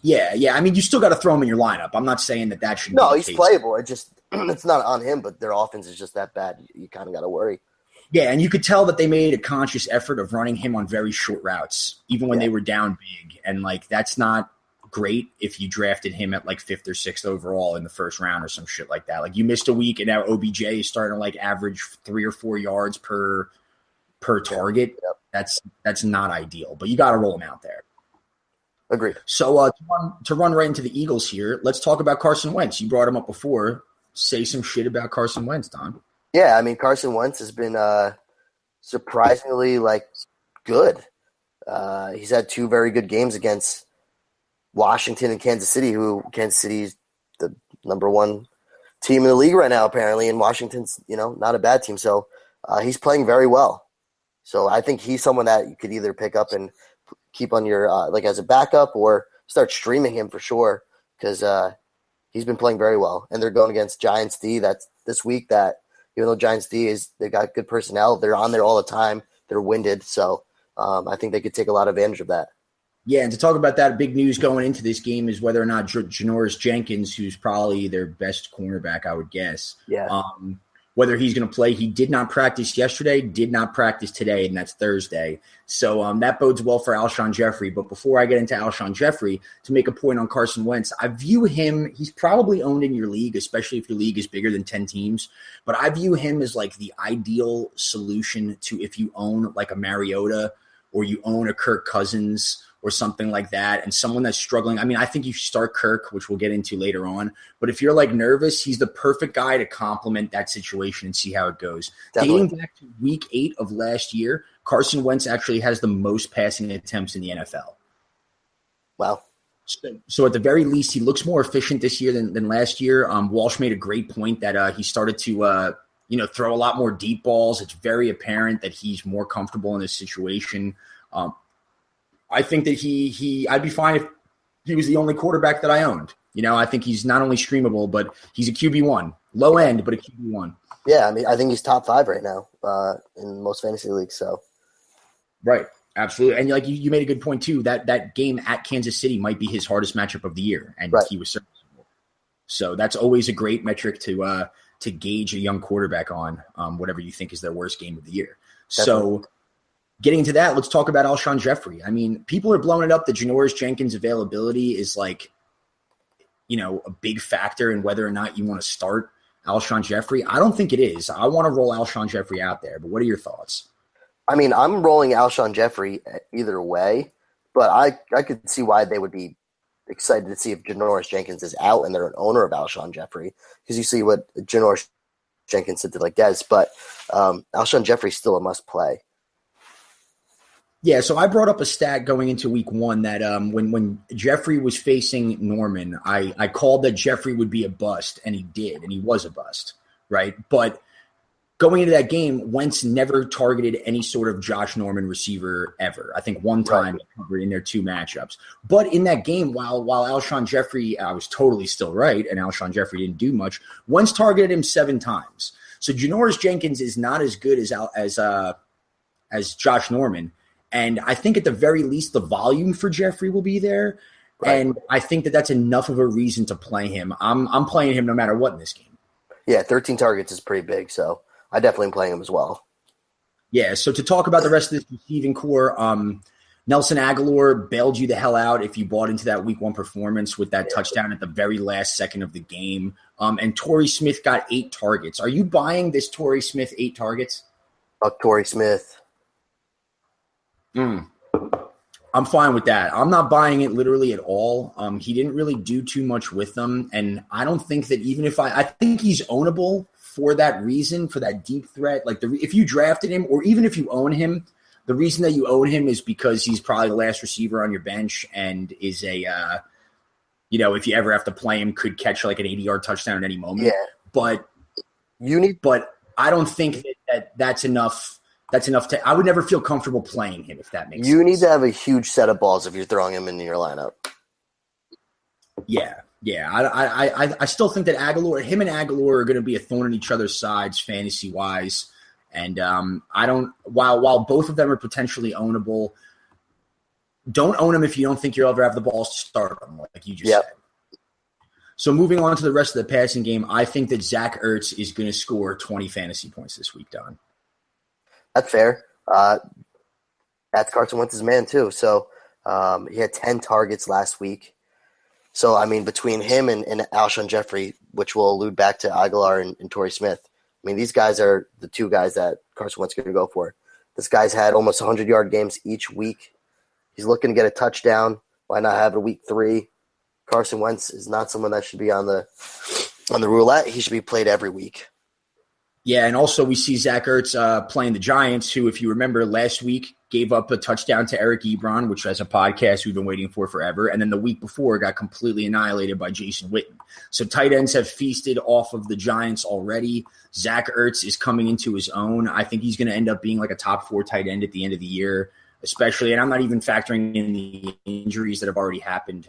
Yeah. I mean, you still got to throw him in your lineup. I'm not saying that should. No, be he's playable. It's not on him, but their offense is just that bad. You kind of got to worry. Yeah, and you could tell that they made a conscious effort of running him on very short routes, even when they were down big. And, that's not great if you drafted him at, 5th or 6th overall in the first round or some shit like that. You missed a week, and now OBJ is starting to, average 3 or 4 yards per target. Yep. That's not ideal, but you got to roll him out there. Agreed. So to run right into the Eagles here, let's talk about Carson Wentz. You brought him up before. Say some shit about Carson Wentz, Don. Yeah, I mean, Carson Wentz has been surprisingly good. He's had 2 very good games against Washington and Kansas City, who Kansas City's the number 1 team in the league right now, apparently, and Washington's, not a bad team. So he's playing very well. So I think he's someone that you could either pick up and keep on your as a backup or start streaming him for sure because he's been playing very well. And they're going against Giants D that's this week that even though Giants D they got good personnel, they're on there all the time. They're winded. So I think they could take a lot of advantage of that. Yeah, and to talk about that, big news going into this game is whether or not Janoris Jenkins, who's probably their best cornerback, I would guess, whether he's going to play. He did not practice yesterday, did not practice today, and that's Thursday. So that bodes well for Alshon Jeffrey. But before I get into Alshon Jeffrey, to make a point on Carson Wentz, I view him – he's probably owned in your league, especially if your league is bigger than 10 teams. But I view him as the ideal solution to if you own a Mariota or you own a Kirk Cousins or something like that, and someone that's struggling. I mean, I think you start Kirk, which we'll get into later on. But if you're nervous, he's the perfect guy to complement that situation and see how it goes. Definitely. Dating back to week 8 of last year, Carson Wentz actually has the most passing attempts in the NFL. Wow. So at the very least, he looks more efficient this year than last year. Walsh made a great point that he started to throw a lot more deep balls. It's very apparent that he's more comfortable in this situation. I think that I'd be fine if he was the only quarterback that I owned. I think he's not only streamable, but he's a QB1. Low end, but a QB1. Yeah, I mean, I think he's top 5 right now in most fantasy leagues. So, right, absolutely. And you made a good point too. That game at Kansas City might be his hardest matchup of the year, and he was serviceable. So that's always a great metric to gauge a young quarterback on, whatever you think is their worst game of the year. Definitely. So. Getting into that, let's talk about Alshon Jeffrey. I mean, people are blowing it up that Janoris Jenkins' availability is a big factor in whether or not you want to start Alshon Jeffrey. I don't think it is. I want to roll Alshon Jeffrey out there, but what are your thoughts? I mean, I'm rolling Alshon Jeffrey either way, but I could see why they would be excited to see if Janoris Jenkins is out and they're an owner of Alshon Jeffrey because you see what Janoris Jenkins did to Dez, but Alshon Jeffrey's still a must-play. Yeah, so I brought up a stat going into week 1 that when Jeffrey was facing Norman, I called that Jeffrey would be a bust, and he did, and he was a bust, right? But going into that game, Wentz never targeted any sort of Josh Norman receiver ever. I think one time he covered in their 2 matchups. But in that game, while Alshon Jeffrey, I was totally still right, and Alshon Jeffrey didn't do much, Wentz targeted him 7 times. So Janoris Jenkins is not as good as Josh Norman. And I think at the very least, the volume for Jeffrey will be there. Right. And I think that's enough of a reason to play him. I'm playing him no matter what in this game. Yeah, 13 targets is pretty big, so I definitely am playing him as well. Yeah, so to talk about the rest of this receiving core, Nelson Aguilar bailed you the hell out if you bought into that week 1 performance with that touchdown at the very last second of the game. And Torrey Smith got 8 targets. Are you buying this Torrey Smith 8 targets? Torrey Smith. I'm fine with that. I'm not buying it literally at all. He didn't really do too much with them. And I don't think that even if I think he's ownable for that reason, for that deep threat. If you drafted him or even if you own him, the reason that you own him is because he's probably the last receiver on your bench and is if you ever have to play him, could catch an 80-yard touchdown at any moment. Yeah. But I don't think that's enough. That's enough to – I would never feel comfortable playing him if that makes sense. You need to have a huge set of balls if you're throwing him into your lineup. Yeah. Yeah, I still think that him and Aguilar are going to be a thorn in each other's sides fantasy wise, and I don't. While both of them are potentially ownable, don't own them if you don't think you'll ever have the balls to start them, like you just said. So moving on to the rest of the passing game, I think that Zach Ertz is going to score 20 fantasy points this week, Don. That's fair. That's Carson Wentz's man too. So he had 10 targets last week. So, I mean, between him and Alshon Jeffrey, which will allude back to Aguilar and Torrey Smith, I mean, these guys are the two guys that Carson Wentz is going to go for. This guy's had almost 100-yard games each week. He's looking to get a touchdown. Why not have it week 3? Carson Wentz is not someone that should be on the roulette. He should be played every week. Yeah, and also we see Zach Ertz playing the Giants, who, if you remember, last week gave up a touchdown to Eric Ebron, which has a podcast we've been waiting for forever, and then the week before got completely annihilated by Jason Witten. So tight ends have feasted off of the Giants already. Zach Ertz is coming into his own. I think he's going to end up being like a top 4 tight end at the end of the year, especially, and I'm not even factoring in the injuries that have already happened.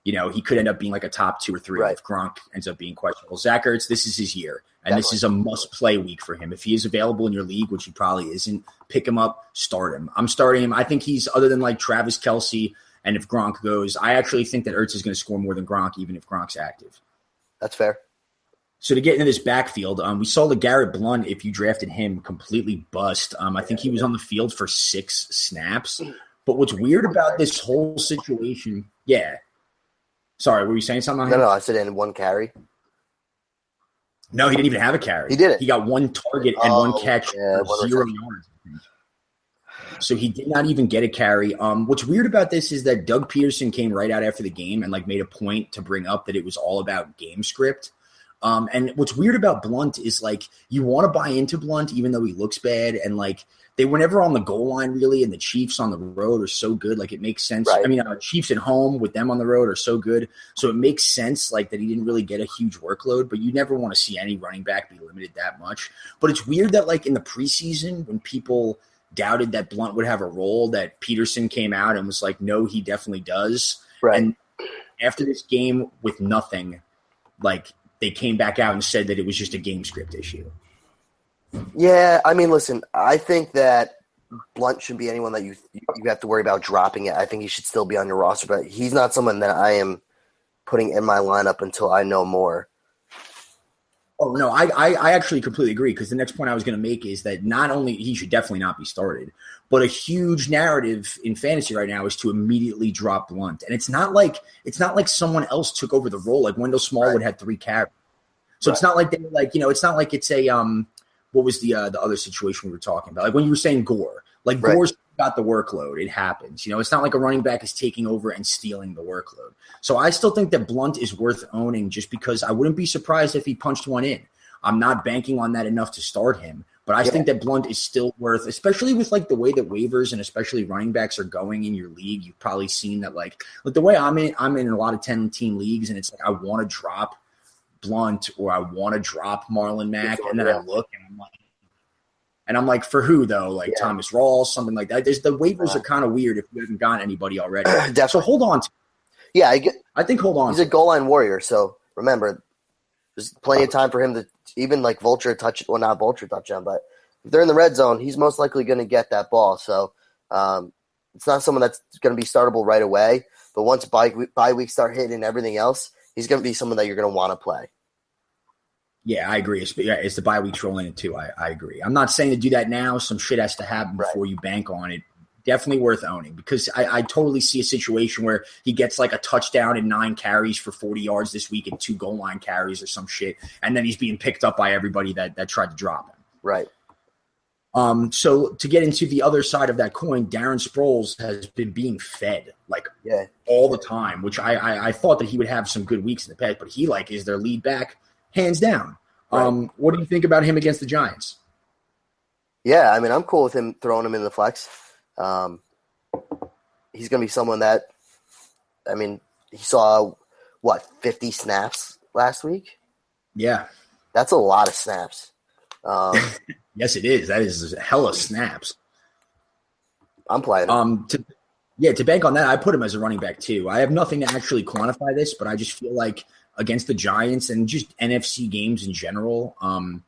He could end up being like a top 2 or 3 if Gronk ends up being questionable. Zach Ertz, this is his year, and This is a must-play week for him. If he is available in your league, which he probably isn't, pick him up, start him. I'm starting him. I think he's, other than like Travis Kelce, and if Gronk goes, I actually think that Ertz is going to score more than Gronk, even if Gronk's active. That's fair. So to get into this backfield, we saw LeGarrette Blount, if you drafted him, completely bust. I think he was on the field for 6 snaps. But what's weird about this whole situation, Sorry, were you saying something? No, I said in 1 carry. No, he didn't even have a carry. He did it. He got 1 target and 1 catch for 0 yards. So he did not even get a carry. What's weird about this is that Doug Peterson came right out after the game and made a point to bring up that it was all about game script. And what's weird about Blount is you want to buy into Blount even though he looks bad, and they were never on the goal line really, and the Chiefs on the road are so good, it makes sense. Right. I mean, Chiefs at home with them on the road are so good, so it makes sense that he didn't really get a huge workload. But you never want to see any running back be limited that much. But it's weird that in the preseason when people doubted that Blount would have a role, that Peterson came out and was like, no, he definitely does. Right. And after this game with nothing, they came back out and said that it was just a game script issue. Yeah, I mean, listen, I think that Blount shouldn't be anyone that you have to worry about dropping it. I think he should still be on your roster, but he's not someone that I am putting in my lineup until I know more. Oh, no, I actually completely agree, because the next point I was going to make is that not only he should definitely not be started, but a huge narrative in fantasy right now is to immediately drop Blount. And it's not like someone else took over the role. Like Wendell Smallwood had 3 carries. So it's not like they were it's not like it's a what was the other situation we were talking about? When you were saying Gore, Gore's got the workload. It happens. It's not like a running back is taking over and stealing the workload. So I still think that Blount is worth owning, just because I wouldn't be surprised if he punched one in. I'm not banking on that enough to start him, but I think that Blount is still worth, especially with the way that waivers and especially running backs are going in your league. You've probably seen that the way I'm in a lot of 10-team leagues, and it's I want to drop Blount or I want to drop Marlon Mack, and then I look and I'm like, for who though? Thomas Rawls, something like that. The waivers are kind of weird if you haven't gotten anybody already. So hold on. I think hold on. He's a goal line warrior, so remember, there's plenty of time for him to even vulture touch. Well, not vulture touchdown, but if they're in the red zone, he's most likely going to get that ball. So it's not someone that's going to be startable right away. But once bye weeks start hitting and everything else, he's going to be someone that you're going to want to play. Yeah, I agree. It's the bye weeks rolling in too. I agree. I'm not saying to do that now. Some shit has to happen before you bank on it. Definitely worth owning, because I totally see a situation where he gets a touchdown and 9 carries for 40 yards this week and 2 goal line carries or some shit, and then he's being picked up by everybody that tried to drop him. Right. So to get into the other side of that coin, Darren Sproles has been being fed all the time, which I thought that he would have some good weeks in the past, but he is their lead back hands down. Right. What do you think about him against the Giants? Yeah, I mean, I'm cool with him throwing him in the flex. He's going to be someone that, I mean, he saw 50 snaps last week? Yeah. That's a lot of snaps. Yes, it is. That is hella snaps. I'm playing him. Yeah, to bank on that, I put him as a running back too. I have nothing to actually quantify this, but I just feel like against the Giants and just NFC games in general, or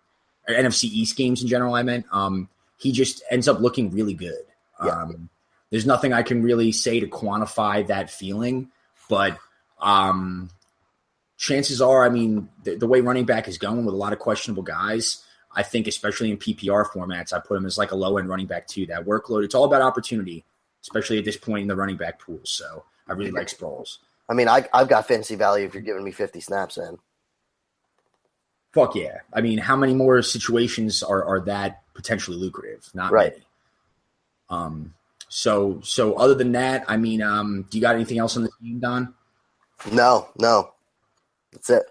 NFC East games in general, I meant, he just ends up looking really good. Yeah. There's nothing I can really say to quantify that feeling, but chances are, I mean, the way running back is going with a lot of questionable guys, I think especially in PPR formats, I put him as like a low-end running back too. That workload, it's all about opportunity, especially at this point in the running back pool. So I really like Sproles. I mean, I've got fantasy value if you're giving me 50 snaps, man. Fuck yeah. I mean, how many more situations are that potentially lucrative? Not right. many. So other than that, I mean, do you got anything else on the team, Don? No. That's it.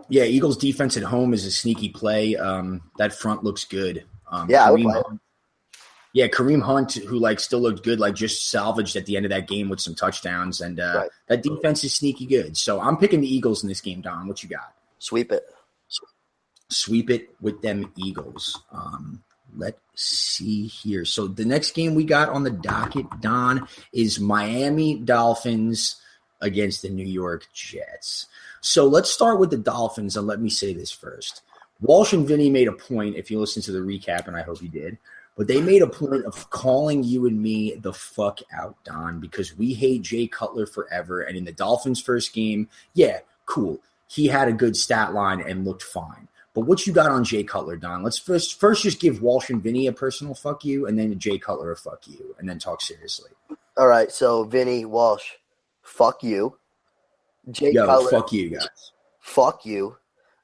Yeah, Eagles defense at home is a sneaky play. That front looks good. I would play it. Yeah, Kareem Hunt, who like still looked good, like just salvaged at the end of that game with some touchdowns, and that defense is sneaky good. So I'm picking the Eagles in this game, Don. What you got? Sweep it. Sweep it with them Eagles. Let's see here. So the next game we got on the docket, Don, is Miami Dolphins against the New York Jets. So let's start with the Dolphins, and let me say this first. Walsh and Vinny made a point, if you listen to the recap, and I hope you did, but they made a point of calling you and me the fuck out, Don, because we hate Jay Cutler forever. And in the Dolphins' first game, yeah, cool. He had a good stat line and looked fine. But what you got on Jay Cutler, Don? Let's first just give Walsh and Vinny a personal fuck you, and then to Jay Cutler a fuck you, and then talk seriously. All right, so Vinny, Walsh, fuck you. Jay Cutler, fuck you guys. Fuck you.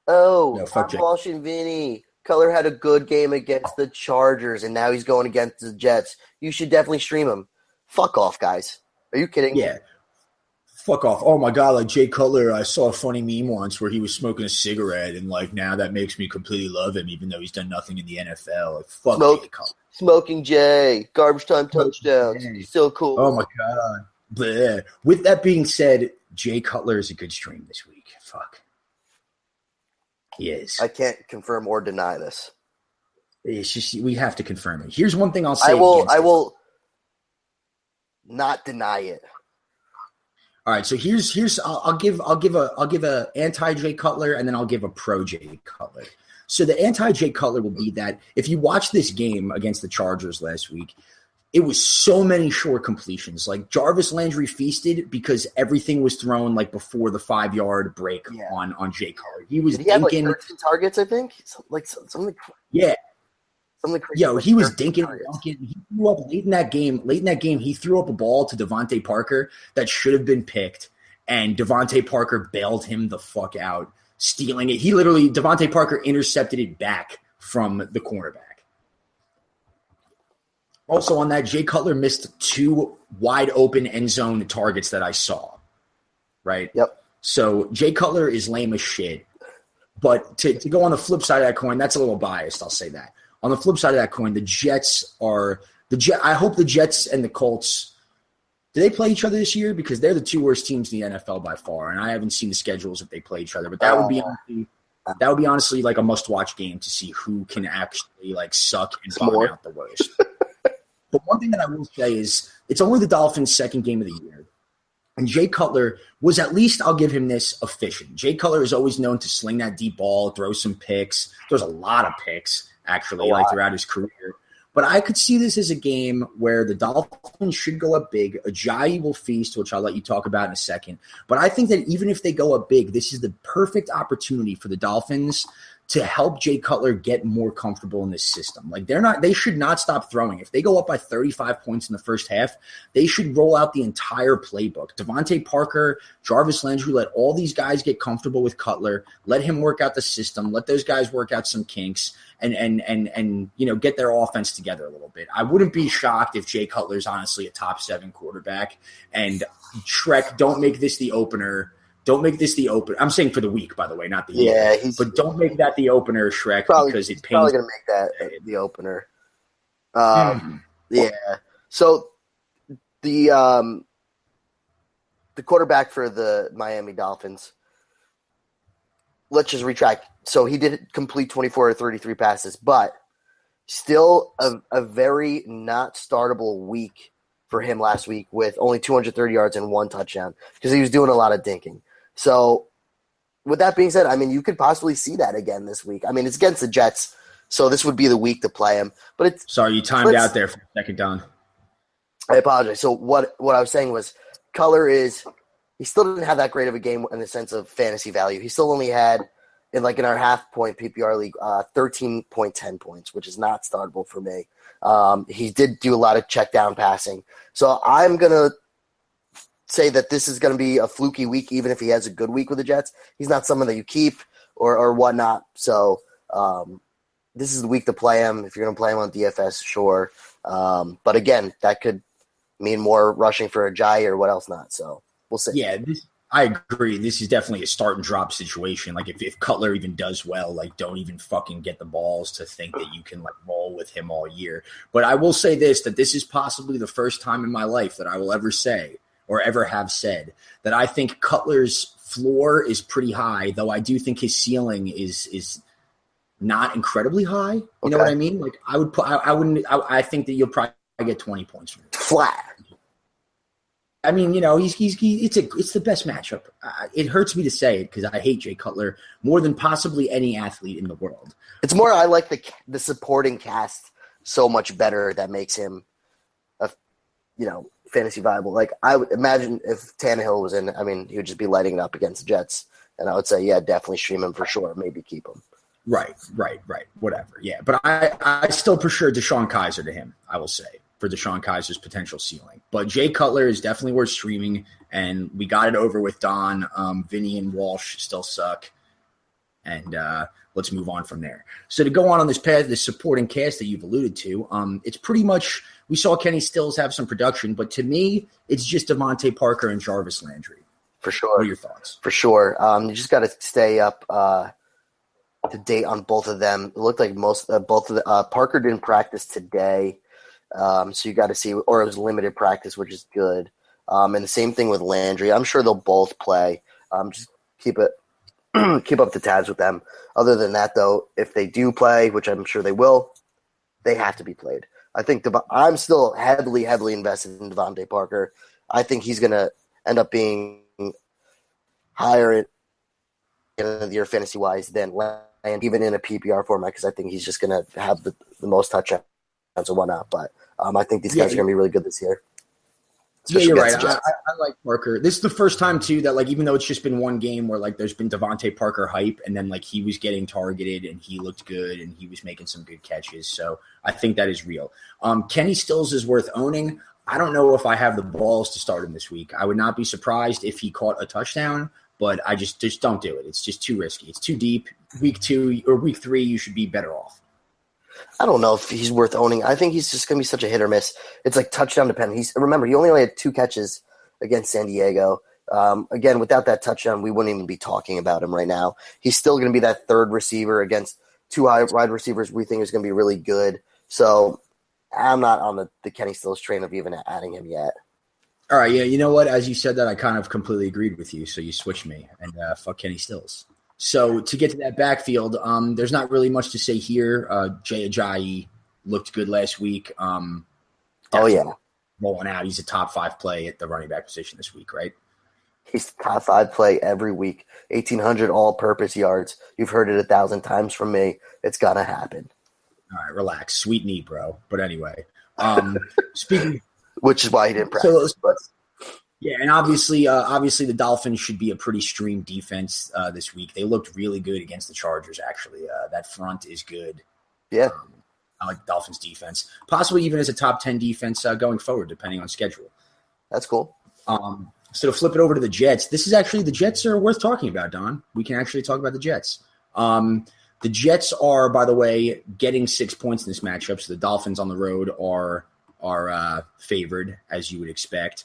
Oh, no, fuck Walsh and Vinny. Cutler had a good game against the Chargers, and now he's going against the Jets. You should definitely stream him. Fuck off, guys. Are you kidding? Yeah. Fuck off. Oh, my God, like Jay Cutler, I saw a funny meme once where he was smoking a cigarette, and like now that makes me completely love him, even though he's done nothing in the NFL. Like, fuck Jay Cutler. Smoking Jay. Garbage time touchdowns. So cool. Oh, my God. Bleh. With that being said, Jay Cutler is a good stream this week. Fuck. He is. I can't confirm or deny this. It's just we have to confirm it. Here's one thing I'll say. I will not deny it. All right, so here's I'll give a anti Jay Cutler and then I'll give a pro Jay Cutler. So the anti Jay Cutler will be that if you watch this game against the Chargers last week, it was so many short completions. Like Jarvis Landry feasted because everything was thrown like before the 5-yard break on Jay Cutler. He was dinking. He had like 13 targets, I think. Like something. Yeah. Something crazy. Yo, he was dinking. He threw up late in that game. He threw up a ball to Devontae Parker that should have been picked, and Devontae Parker bailed him the fuck out, stealing it. Devontae Parker intercepted it back from the cornerback. Also on that, Jay Cutler missed 2 wide open end zone targets that I saw. Right? Yep. So Jay Cutler is lame as shit. But to go on the flip side of that coin, that's a little biased, I'll say that. On the flip side of that coin, I hope the Jets and the Colts, do they play each other this year? Because they're the 2 worst teams in the NFL by far, and I haven't seen the schedules if they play each other. But that would be honestly like a must-watch game to see who can actually like suck and bottom out the worst. But one thing that I will say is it's only the Dolphins' second game of the year. And Jay Cutler was at least, I'll give him this, efficient. Jay Cutler is always known to sling that deep ball, throw some picks. Throws a lot of picks, actually, throughout his career. But I could see this as a game where the Dolphins should go up big. Ajayi will feast, which I'll let you talk about in a second. But I think that even if they go up big, this is the perfect opportunity for the Dolphins to help Jay Cutler get more comfortable in this system. Like they should not stop throwing. If they go up by 35 points in the first half, they should roll out the entire playbook. Devontae Parker, Jarvis Landry, let all these guys get comfortable with Cutler. Let him work out the system. Let those guys work out some kinks and get their offense together a little bit. I wouldn't be shocked if Jay Cutler's honestly a top 7 quarterback. And Shrek, don't make this the opener. Don't make this the opener. I'm saying for the week, by the way, not the year. Yeah, but don't make that the opener, Shrek, because it pains. Probably going to make that the opener. Yeah. So the quarterback for the Miami Dolphins, let's just retract. So he did complete 24 or 33 passes, but still a very not startable week for him last week with only 230 yards and 1 touchdown because he was doing a lot of dinking. So with that being said, I mean, you could possibly see that again this week. I mean, it's against the Jets, so this would be the week to play him. But it's sorry, you timed out there for a second, Don. I apologize. So what I was saying was Cutler he still didn't have that great of a game in the sense of fantasy value. He still only had, in our half-point PPR league, 13.10 points, which is not startable for me. He did do a lot of check-down passing. So I'm going to say that this is going to be a fluky week, even if he has a good week with the Jets. He's not someone that you keep or whatnot. So this is the week to play him. If you're going to play him on DFS, sure. But again, that could mean more rushing for a Jai or what else not. So we'll see. Yeah, I agree. This is definitely a start and drop situation. Like if Cutler even does well, like don't even fucking get the balls to think that you can like roll with him all year. But I will say that this is possibly the first time in my life that I will ever say or ever have said that I think Cutler's floor is pretty high, though I do think his ceiling is not incredibly high. You know what I mean? Like I think that you'll probably get 20 points from him. Flat. I mean, it's the best matchup. It hurts me to say it because I hate Jay Cutler more than possibly any athlete in the world. It's more I like the supporting cast so much better that makes him, fantasy viable. Like I would imagine if Tannehill was in, I mean, he would just be lighting it up against the Jets, and I would say, yeah, definitely stream him for sure. Maybe keep him. Right. Whatever. Yeah, but I still prefer Deshaun Kaiser to him. I will say. For Deshaun Kaiser's potential ceiling. But Jay Cutler is definitely worth streaming, and we got it over with Don. Vinny and Walsh still suck, and let's move on from there. So to go on this path, this supporting cast that you've alluded to, it's pretty much – we saw Kenny Stills have some production, but to me, it's just Devontae Parker and Jarvis Landry. For sure. What are your thoughts? For sure. You just got to stay up to date on both of them. It looked like both of the Parker didn't practice today. So you got to see, or it was limited practice, which is good. And the same thing with Landry. I'm sure they'll both play. Just keep up the tabs with them. Other than that, though, if they do play, which I'm sure they will, they have to be played. I think I'm still heavily invested in Devontae Parker. I think he's going to end up being higher in the year fantasy-wise than Landry, even in a PPR format, because I think he's just going to have the most touchdowns and whatnot. But I think these guys are going to be really good this year. Yeah, you're right. I like Parker. This is the first time, too, that, like, even though it's just been one game where, like, there's been Devontae Parker hype and then, like, he was getting targeted and he looked good and he was making some good catches. So I think that is real. Kenny Stills is worth owning. I don't know if I have the balls to start him this week. I would not be surprised if he caught a touchdown, but I just don't do it. It's just too risky. It's too deep. Week 2 or week 3, you should be better off. I don't know if he's worth owning. I think he's just going to be such a hit or miss. It's like touchdown dependent. Remember, he only had 2 catches against San Diego. Again, without that touchdown, we wouldn't even be talking about him right now. He's still going to be that third receiver against 2 wide receivers we think is going to be really good. So I'm not on the Kenny Stills train of even adding him yet. All right, yeah, you know what? As you said that, I kind of completely agreed with you, so you switched me, and fuck Kenny Stills. So to get to that backfield, there's not really much to say here. Jay Ajayi looked good last week. Rolling out. He's a top 5 play at the running back position this week, right? He's top 5 play every week. 1,800 all-purpose yards. You've heard it 1,000 times from me. It's got to happen. All right, relax. Sweet knee, bro. But anyway, speaking – which is why he didn't practice. Yeah, and obviously the Dolphins should be a pretty streamed defense this week. They looked really good against the Chargers, actually. That front is good. Yeah. I like the Dolphins' defense. Possibly even as a top 10 defense going forward, depending on schedule. That's cool. So to flip it over to the Jets, the Jets are worth talking about, Don. We can actually talk about the Jets. The Jets are, by the way, getting 6 points in this matchup, so the Dolphins on the road are favored, as you would expect.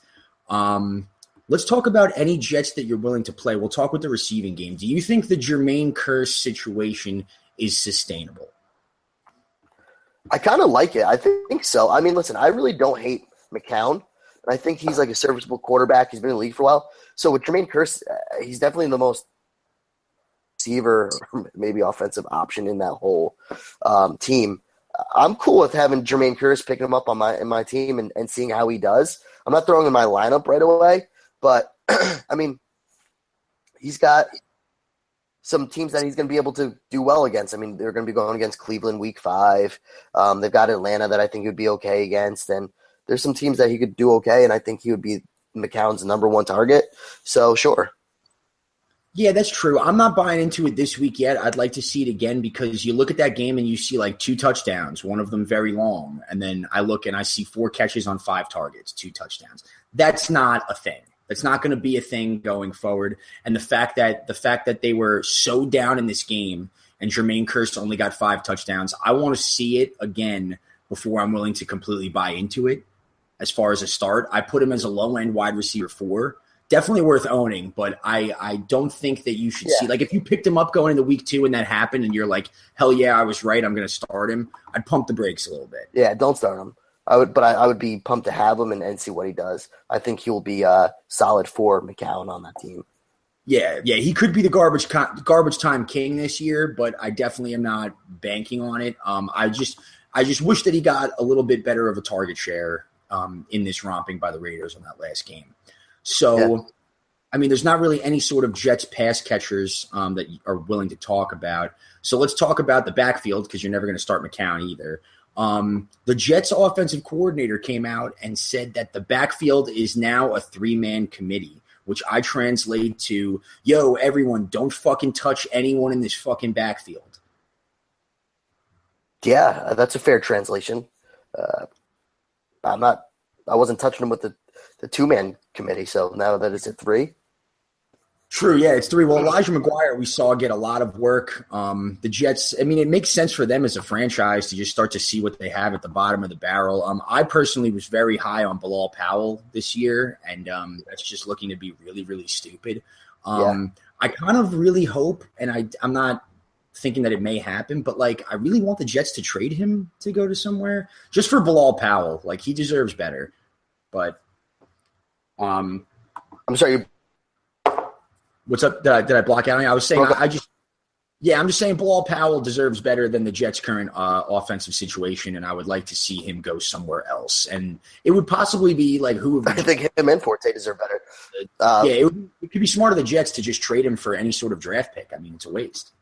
Let's talk about any Jets that you're willing to play. We'll talk with the receiving game. Do you think the Jermaine Kearse situation is sustainable? I kind of like it. I think so. I mean, listen, I really don't hate McCown. I think he's like a serviceable quarterback. He's been in the league for a while. So with Jermaine Kearse, he's definitely the most receiver, maybe offensive option in that whole team. I'm cool with having Jermaine Curse picking him up in my team and seeing how he does. I'm not throwing in my lineup right away, but I mean, he's got some teams that he's going to be able to do well against. I mean, they're going to be going against Cleveland week 5. They've got Atlanta that I think he would be okay against, and there's some teams that he could do okay, and I think he would be McCown's number 1 target. So, sure. Yeah, that's true. I'm not buying into it this week yet. I'd like to see it again because you look at that game and you see like 2 touchdowns, one of them very long, and then I look and I see 4 catches on 5 targets, 2 touchdowns. That's not a thing. That's not going to be a thing going forward. And the fact that they were so down in this game and Jermaine Kearse only got 5 touchdowns, I want to see it again before I'm willing to completely buy into it. As far as a start, I put him as a low-end wide receiver 4. Definitely worth owning, but I don't think that you should see – like if you picked him up going into week 2 and that happened and you're like, hell yeah, I was right, I'm going to start him, I'd pump the brakes a little bit. Yeah, don't start him. I would be pumped to have him and see what he does. I think he'll be solid for McCown on that team. Yeah, he could be the garbage time king this year, but I definitely am not banking on it. I just wish that he got a little bit better of a target share in this romping by the Raiders on that last game. So, I mean, there's not really any sort of Jets pass catchers that are willing to talk about. So let's talk about the backfield because you're never going to start McCown either. The Jets offensive coordinator came out and said that the backfield is now a 3-man committee, which I translate to, yo, everyone, don't fucking touch anyone in this fucking backfield. Yeah, that's a fair translation. I wasn't touching him with the 2-man committee, so now that it's at 3. True, yeah, it's 3. Well, Elijah McGuire we saw get a lot of work. The Jets, I mean, it makes sense for them as a franchise to just start to see what they have at the bottom of the barrel. I personally was very high on Bilal Powell this year, and that's just looking to be really, really stupid. I kind of really hope, and I'm not thinking that it may happen, but, like, I really want the Jets to trade him to go to somewhere just for Bilal Powell. Like, he deserves better. But I'm sorry, what's up? Did I block out? I was saying I'm just saying Bilal Powell deserves better than the Jets' current offensive situation, and I would like to see him go somewhere else. And it would possibly be like I think him and Forte deserve better. It could be smart of the Jets to just trade him for any sort of draft pick. I mean, it's a waste.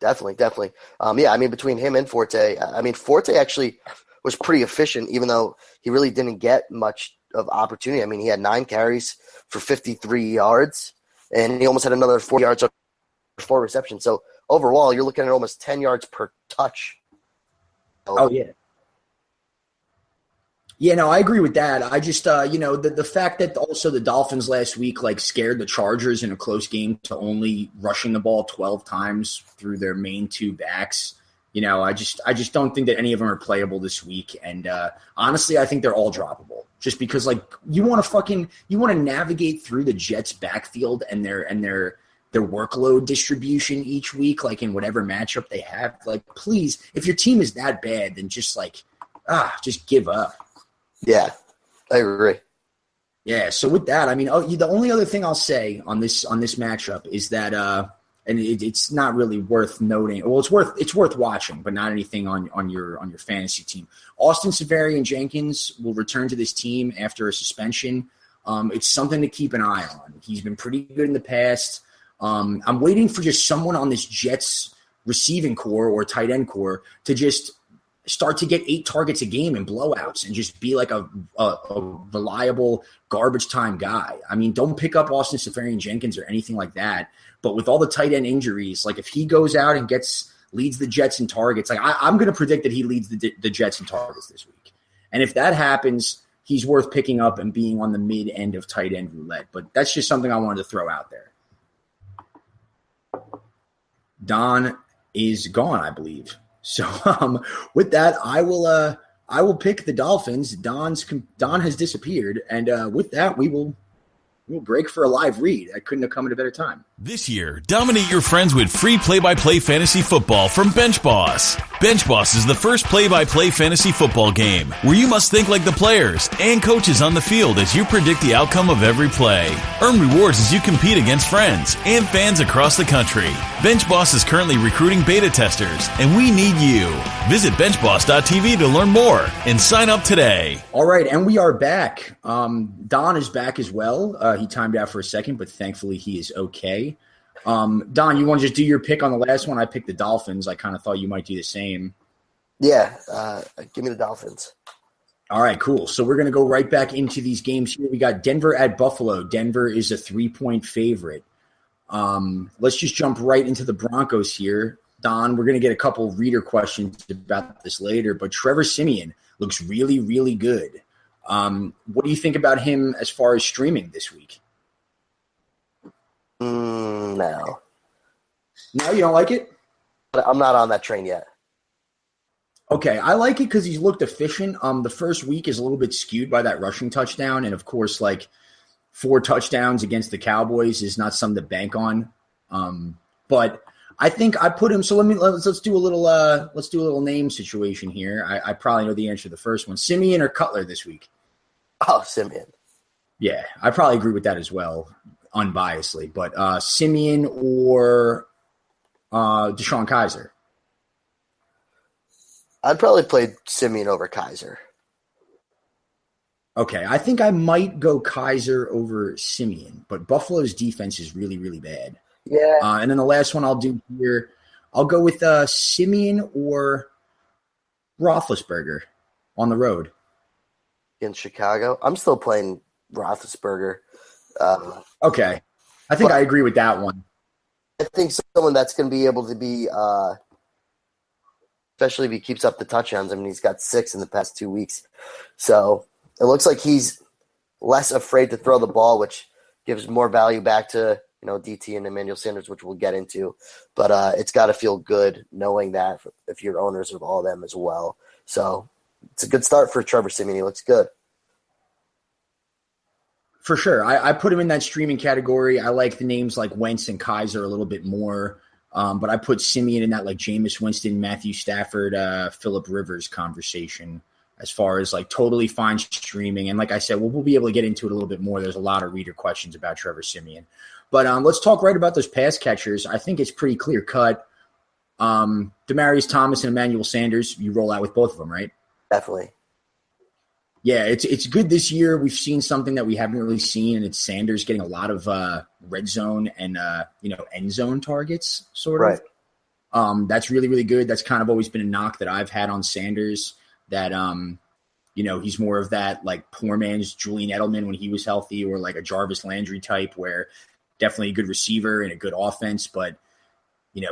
Definitely. I mean, between him and Forte, I mean, Forte actually was pretty efficient, even though he really didn't get much of opportunity. I mean, he had 9 carries for 53 yards. And he almost had another 4 yards on 4 receptions. So overall, you're looking at almost 10 yards per touch. Oh, yeah. Yeah, no, I agree with that. I just, the fact that also the Dolphins last week, like, scared the Chargers in a close game to only rushing the ball 12 times through their main 2 backs. I just don't think that any of them are playable this week. And honestly, I think they're all droppable. Just because, like, you want to navigate through the Jets' backfield and their workload distribution each week, like in whatever matchup they have. Like, please, if your team is that bad, then just give up. Yeah, I agree. Yeah. So with that, I mean, the only other thing I'll say on this matchup is that, and it's not really worth noting. Well, it's worth watching, but not anything on your fantasy team. Austin Seferian-Jenkins will return to this team after a suspension. It's something to keep an eye on. He's been pretty good in the past. I'm waiting for just someone on this Jets receiving core or tight end core to just start to get 8 targets a game in blowouts and just be like a reliable garbage time guy. I mean, don't pick up Austin Seferian-Jenkins or anything like that. But with all the tight end injuries, like if he goes out and leads the Jets in targets, like I'm going to predict that he leads the Jets in targets this week. And if that happens, he's worth picking up and being on the mid end of tight end roulette. But that's just something I wanted to throw out there. Don is gone, I believe. So with that, I will pick the Dolphins. Don has disappeared, and with that, we'll break for a live read. I couldn't have come at a better time. This year, dominate your friends with free play-by-play fantasy football from BenchBoss. BenchBoss is the first play-by-play fantasy football game where you must think like the players and coaches on the field as you predict the outcome of every play. Earn rewards as you compete against friends and fans across the country. BenchBoss is currently recruiting beta testers, and we need you. Visit benchboss.tv to learn more and sign up today. All right, and we are back. Don is back as well. He timed out for a second, but thankfully he is okay. Don, you want to just do your pick on the last one? I picked the Dolphins. I kind of thought you might do the same. Yeah, give me the Dolphins. All right, cool. So we're going to go right back into these games here. We got Denver at Buffalo. Denver is a 3-point favorite. Let's just jump right into the Broncos here. Don, we're going to get a couple reader questions about this later, but Trevor Siemian looks really, really good. What do you think about him as far as streaming this week? No. No, you don't like it? I'm not on that train yet. Okay, I like it because he's looked efficient. The first week is a little bit skewed by that rushing touchdown, and of course, like 4 touchdowns against the Cowboys is not something to bank on. But I think I put him. So let's do a little name situation here. I probably know the answer to the first one: Siemian or Cutler this week. Oh, Siemian. Yeah, I probably agree with that as well, unbiasedly. But Siemian or Deshaun Kaiser. I'd probably play Siemian over Kaiser. Okay, I think I might go Kaiser over Siemian, but Buffalo's defense is really, really bad. Yeah. And then the last one I'll do here, I'll go with Siemian or Roethlisberger on the road. In Chicago. I'm still playing Roethlisberger. Okay. I think I agree with that one. I think someone that's going to be able to be especially if he keeps up the touchdowns. I mean, he's got 6 in the past 2 weeks. So it looks like he's less afraid to throw the ball, which gives more value back to, DT and Emmanuel Sanders, which we'll get into. But it's got to feel good knowing that if you're owners of all of them as well. So it's a good start for Trevor Siemian. He looks good. For sure. I put him in that streaming category. I like the names like Wentz and Kaiser a little bit more. But I put Siemian in that like Jameis Winston, Matthew Stafford, Phillip Rivers conversation as far as like totally fine streaming. And like I said, we'll be able to get into it a little bit more. There's a lot of reader questions about Trevor Siemian. But let's talk right about those pass catchers. I think it's pretty clear cut. Demaryius Thomas and Emmanuel Sanders, you roll out with both of them, right? Definitely. Yeah, it's good this year. We've seen something that we haven't really seen, and it's Sanders getting a lot of red zone and end zone targets, sort of. Right. That's really, really good. That's kind of always been a knock that I've had on Sanders, that he's more of that like poor man's Julian Edelman when he was healthy, or like a Jarvis Landry type, where definitely a good receiver and a good offense, but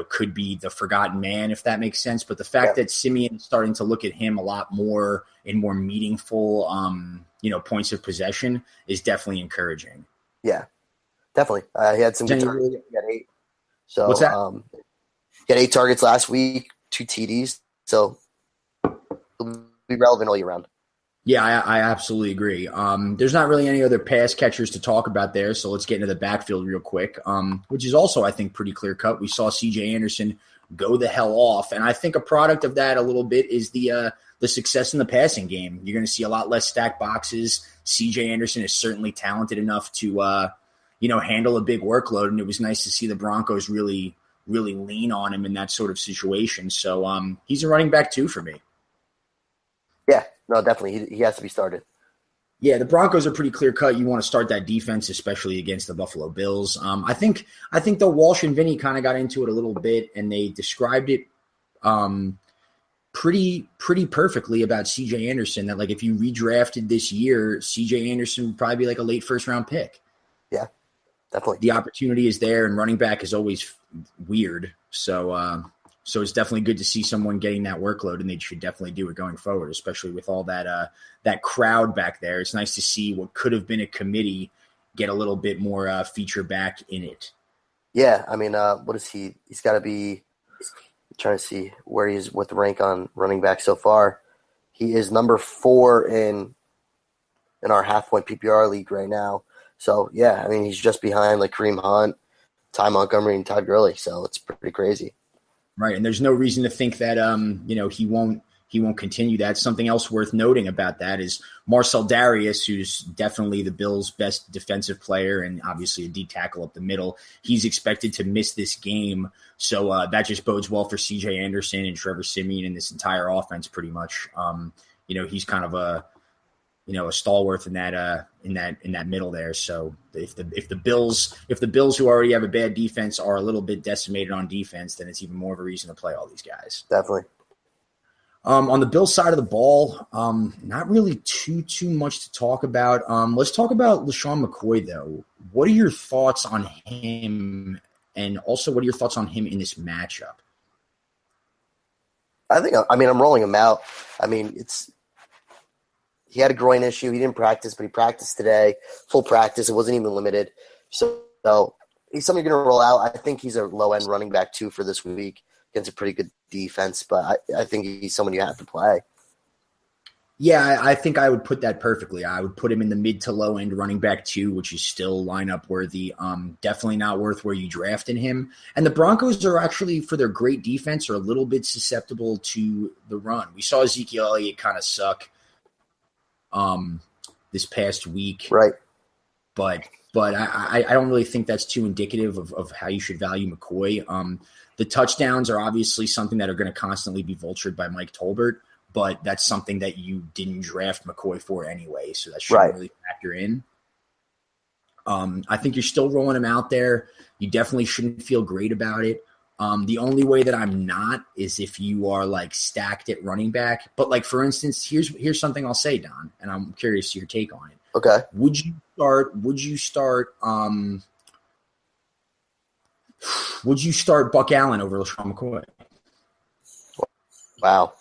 could be the forgotten man, if that makes sense. But the fact that Siemian is starting to look at him a lot more in more meaningful, points of possession is definitely encouraging. Yeah, definitely. He had some good targets. He had 8. So what's that? He had 8 targets last week, 2 TDs. So he'll be relevant all year round. Yeah, I absolutely agree. There's not really any other pass catchers to talk about there, so let's get into the backfield real quick, which is also, I think, pretty clear-cut. We saw C.J. Anderson go the hell off, and I think a product of that a little bit is the success in the passing game. You're going to see a lot less stacked boxes. C.J. Anderson is certainly talented enough to, handle a big workload, and it was nice to see the Broncos really, really lean on him in that sort of situation. So he's a running back, too, for me. Yeah. No, definitely. He has to be started. Yeah, the Broncos are pretty clear cut. You want to start that defense, especially against the Buffalo Bills. I think though Walsh and Vinny kind of got into it a little bit, and they described it pretty perfectly about C.J. Anderson. That like if you redrafted this year, C.J. Anderson would probably be like a late first round pick. Yeah, definitely. The opportunity is there, and running back is always weird. So it's definitely good to see someone getting that workload, and they should definitely do it going forward, especially with all that crowd back there. It's nice to see what could have been a committee get a little bit more feature back in it. Yeah, I mean, what is he? He's got to be – trying to see where he's with rank on running back so far. He is number 4 in our half-point PPR league right now. So, yeah, I mean, he's just behind like Kareem Hunt, Ty Montgomery and Todd Gurley, so it's pretty crazy. Right, and there's no reason to think that he won't continue that. Something else worth noting about that is Marcel Darius, who's definitely the Bills' best defensive player and obviously a D tackle up the middle. He's expected to miss this game, so that just bodes well for C.J. Anderson and Trevor Siemian and this entire offense. Pretty much, he's kind of a stalwart in that middle there. So if the Bills who already have a bad defense are a little bit decimated on defense, then it's even more of a reason to play all these guys. Definitely. On the Bills side of the ball, not really too much to talk about. Let's talk about LeSean McCoy, though. What are your thoughts on him, and also what are your thoughts on him in this matchup? I'm rolling him out. He had a groin issue. He didn't practice, but he practiced today. Full practice. It wasn't even limited. So he's something you're going to roll out. I think he's a low-end running back, too, for this week against a pretty good defense, but I think he's someone you have to play. Yeah, I think I would put that perfectly. I would put him in the mid to low end running back 2, which is still lineup worthy. Definitely not worth where you drafted him. And the Broncos are actually, for their great defense, are a little bit susceptible to the run. We saw Ezekiel Elliott kind of suck this past week. Right. But I don't really think that's too indicative of how you should value McCoy. The touchdowns are obviously something that are going to constantly be vultured by Mike Tolbert, but that's something that you didn't draft McCoy for anyway, so that shouldn't really factor in. I think you're still rolling him out there. You definitely shouldn't feel great about it. The only way that I'm not is if you are like stacked at running back. But like, for instance, here's something I'll say, Don, and I'm curious your take on it. Okay. Would you start Buck Allen over LeSean McCoy? Wow.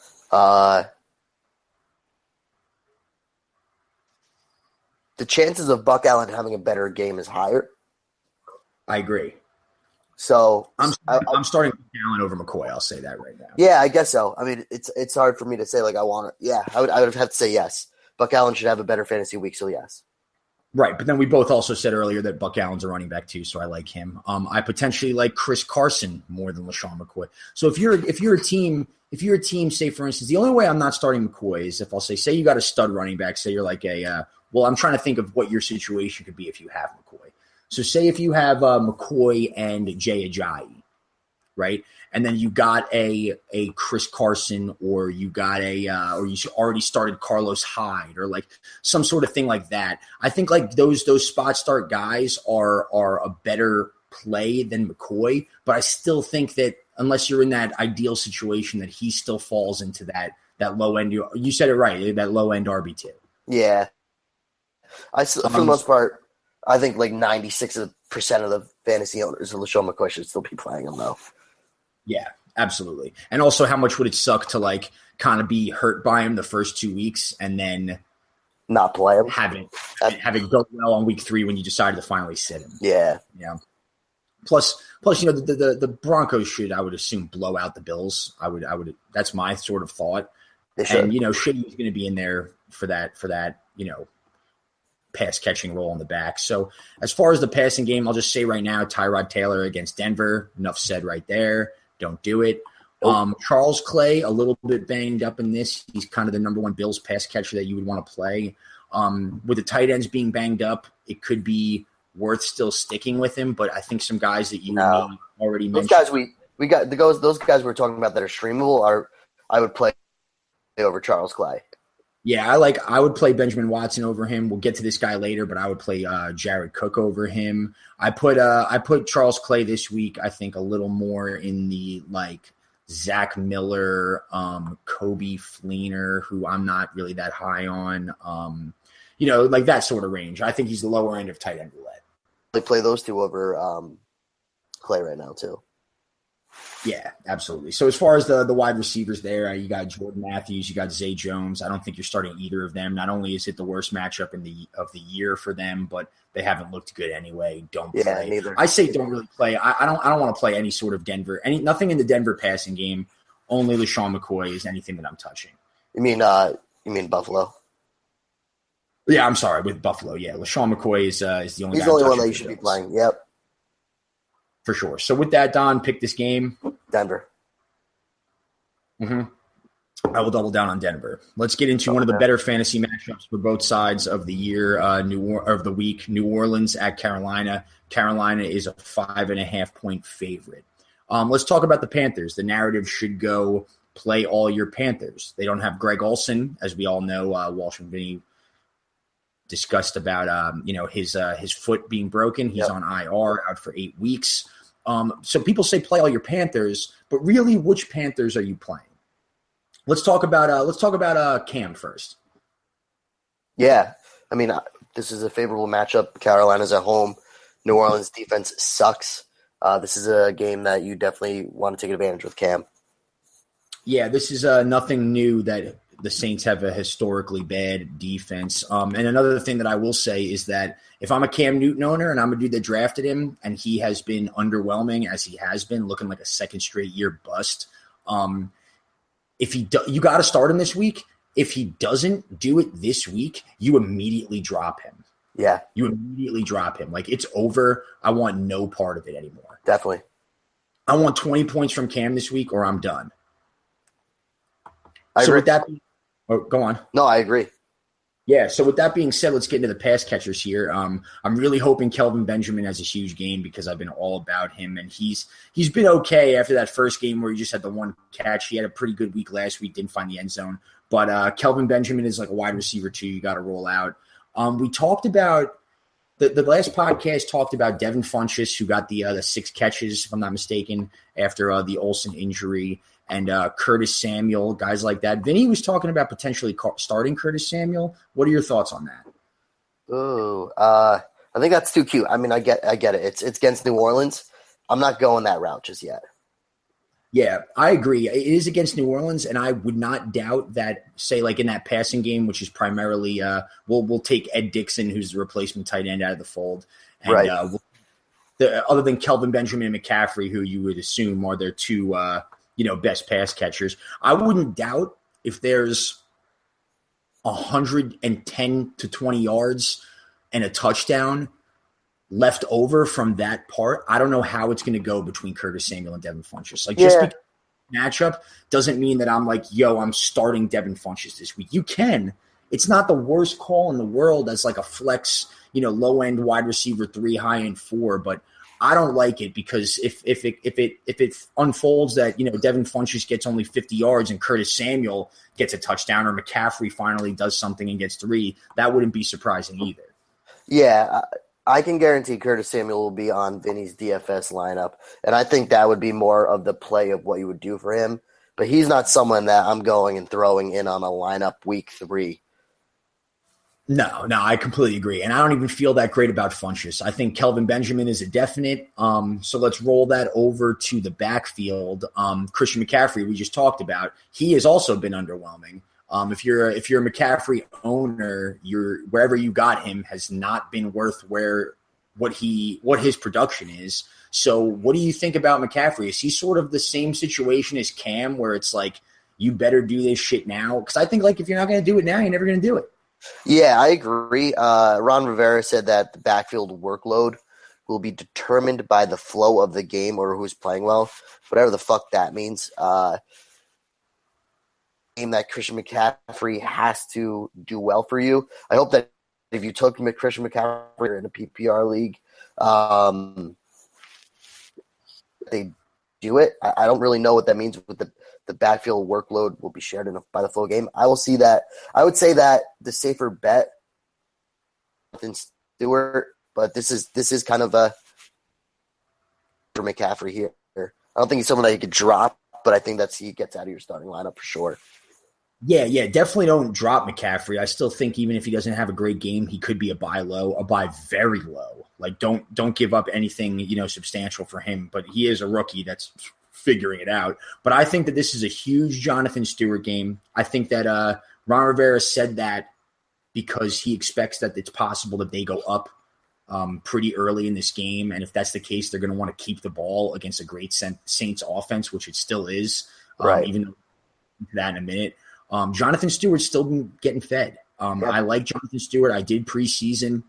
The chances of Buck Allen having a better game is higher. I agree. So I'm starting Buck Allen over McCoy. I'll say that right now. Yeah, I guess so. I mean, it's hard for me to say like I want it. Yeah, I would have to say yes. Buck Allen should have a better fantasy week, so yes. Right, but then we both also said earlier that Buck Allen's a running back too, so I like him. I potentially like Chris Carson more than LeSean McCoy. So if you're a team, say for instance, the only way I'm not starting McCoy is if I'll say you got a stud running back, say you're like I'm trying to think of what your situation could be if you have McCoy. So say if you have McCoy and Jay Ajayi, right? And then you got a Chris Carson, or you got or you already started Carlos Hyde, or like some sort of thing like that. I think like those spot start guys are a better play than McCoy, but I still think that unless you're in that ideal situation, that he still falls into that low end. You said it right, that low end RB2. Yeah, for the most part, I think like 96% of the fantasy owners of LeSean McCoy should still be playing him though. Yeah, absolutely. And also, how much would it suck to like kind of be hurt by him the first 2 weeks and then not play him, have it go well on week 3 when you decided to finally sit him? Yeah. Plus, the Broncos should, I would assume, blow out the Bills. I would. That's my sort of thought. They should. And Shady is going to be in there for that. Pass catching role in the back. So as far as the passing game, I'll just say right now, Tyrod Taylor against Denver. Enough said right there. Don't do it. Charles Clay, a little bit banged up in this. He's kind of the number one Bills pass catcher that you would want to play. With the tight ends being banged up, it could be worth still sticking with him. But I think some guys that you already mentioned. Those guys we got those guys we're talking about that are streamable I would play over Charles Clay. Yeah, I would play Benjamin Watson over him. We'll get to this guy later, but I would play Jared Cook over him. I put Charles Clay this week, I think, a little more in the like Zach Miller, Kobe Fleener, who I'm not really that high on. Like that sort of range. I think he's the lower end of tight end roulette. They play those two over Clay right now too. Yeah, absolutely. So as far as the wide receivers there, you got Jordan Matthews, you got Zay Jones. I don't think you're starting either of them. Not only is it the worst matchup of the year for them, but they haven't looked good anyway. Don't play. Neither. I say don't really play. I don't want to play any sort of Denver. Nothing in the Denver passing game. Only LeSean McCoy is anything that I'm touching. You mean Buffalo? Yeah, I'm sorry, with Buffalo. Yeah, LeSean McCoy is the only. He's the only one that you should be playing. Yep. For sure. So with that, Don, pick this game. Denver. I will double down on Denver. Let's get into one of the better fantasy matchups for both sides of the year, of the week. New Orleans at Carolina. Carolina is a 5.5-point favorite. Let's talk about the Panthers. The narrative should go play all your Panthers. They don't have Greg Olsen, as we all know. Walsh and Vinny discussed about his foot being broken. He's on IR, out for 8 weeks. So people say play all your Panthers, but really, which Panthers are you playing? Let's talk about Cam first. Yeah, I mean, this is a favorable matchup. Carolina's at home. New Orleans defense sucks. This is a game that you definitely want to take advantage with Cam. Yeah, this is nothing new that the Saints have a historically bad defense. And another thing that I will say is that if I'm a Cam Newton owner and I'm a dude that drafted him and he has been underwhelming as he has been, looking like a second straight year bust, you got to start him this week. If he doesn't do it this week, you immediately drop him. Yeah. You immediately drop him. Like, it's over. I want no part of it anymore. Definitely. I want 20 points from Cam this week or I'm done. I agree. With that, go on. No, I agree. Yeah, so with that being said, let's get into the pass catchers here. I'm really hoping Kelvin Benjamin has a huge game because I've been all about him, and he's been okay after that first game where he just had the one catch. He had a pretty good week last week, didn't find the end zone. But Kelvin Benjamin is like a wide receiver too. You got to roll out. We talked about the last podcast talked about Devin Funchess, who got the 6 catches, if I'm not mistaken, after the Olsen injury. And Curtis Samuel, guys like that. Vinny was talking about potentially starting Curtis Samuel. What are your thoughts on that? Oh, I think that's too cute. I mean, I get it. It's against New Orleans. I'm not going that route just yet. Yeah, I agree. It is against New Orleans, and I would not doubt that, say, like in that passing game, which is primarily we'll take Ed Dixon, who's the replacement tight end, out of the fold. And, right. Other than Kelvin Benjamin and McCaffrey, who you would assume are their two best pass catchers. I wouldn't doubt if there's 110 to 20 yards and a touchdown left over from that part. I don't know how it's going to go between Curtis Samuel and Devin Funchess. Like, just because matchup doesn't mean that I'm like, I'm starting Devin Funchess this week. You can. It's not the worst call in the world as like a flex, low end wide receiver 3, high end 4, but I don't like it because if it unfolds that Devin Funchess gets only 50 yards and Curtis Samuel gets a touchdown, or McCaffrey finally does something and gets 3, that wouldn't be surprising either. Yeah, I can guarantee Curtis Samuel will be on Vinny's DFS lineup, and I think that would be more of the play of what you would do for him. But he's not someone that I'm going and throwing in on a lineup week 3. No, I completely agree. And I don't even feel that great about Funchess. I think Kelvin Benjamin is a definite. So let's roll that over to the backfield. Christian McCaffrey, we just talked about. He has also been underwhelming. If you're a McCaffrey owner, wherever you got him has not been worth what his production is. So what do you think about McCaffrey? Is he sort of the same situation as Cam, where it's like, you better do this shit now? Because I think, like, if you're not going to do it now, you're never going to do it. Yeah, I agree. Ron Rivera said that the backfield workload will be determined by the flow of the game or who's playing well, whatever the fuck that means. Game that Christian McCaffrey has to do well for you. I hope that if you took Christian McCaffrey in a PPR league, they do it. I don't really know what that means with the backfield workload will be shared by the flow game. I will see that. I would say that the safer bet than Stewart, but this is kind of a for McCaffrey here. I don't think he's someone that you could drop, but I think he gets out of your starting lineup for sure. Yeah, definitely don't drop McCaffrey. I still think even if he doesn't have a great game, he could be a buy low, a buy very low. Like, don't give up anything, substantial for him, but he is a rookie that's figuring it out. But I think that this is a huge Jonathan Stewart game. I think that Ron Rivera said that because he expects that it's possible that they go up pretty early in this game. And if that's the case, they're going to want to keep the ball against a great Saints offense, which it still is, right. Even though that in a minute. Jonathan Stewart's still been getting fed. I like Jonathan Stewart. I did preseason.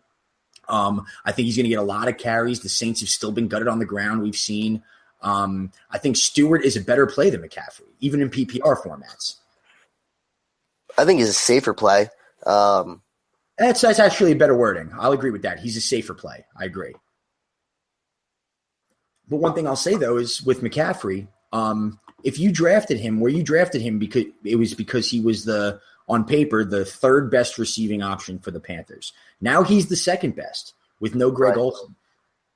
I think he's going to get a lot of carries. The Saints have still been gutted on the ground. We've seen. I think Stewart is a better play than McCaffrey, even in PPR formats. I think he's a safer play. That's actually a better wording. I'll agree with that. He's a safer play. I agree. But one thing I'll say, though, is with McCaffrey, if you drafted him, where you drafted him because he was on paper, the third best receiving option for the Panthers. Now he's the second best with no Greg Olsen.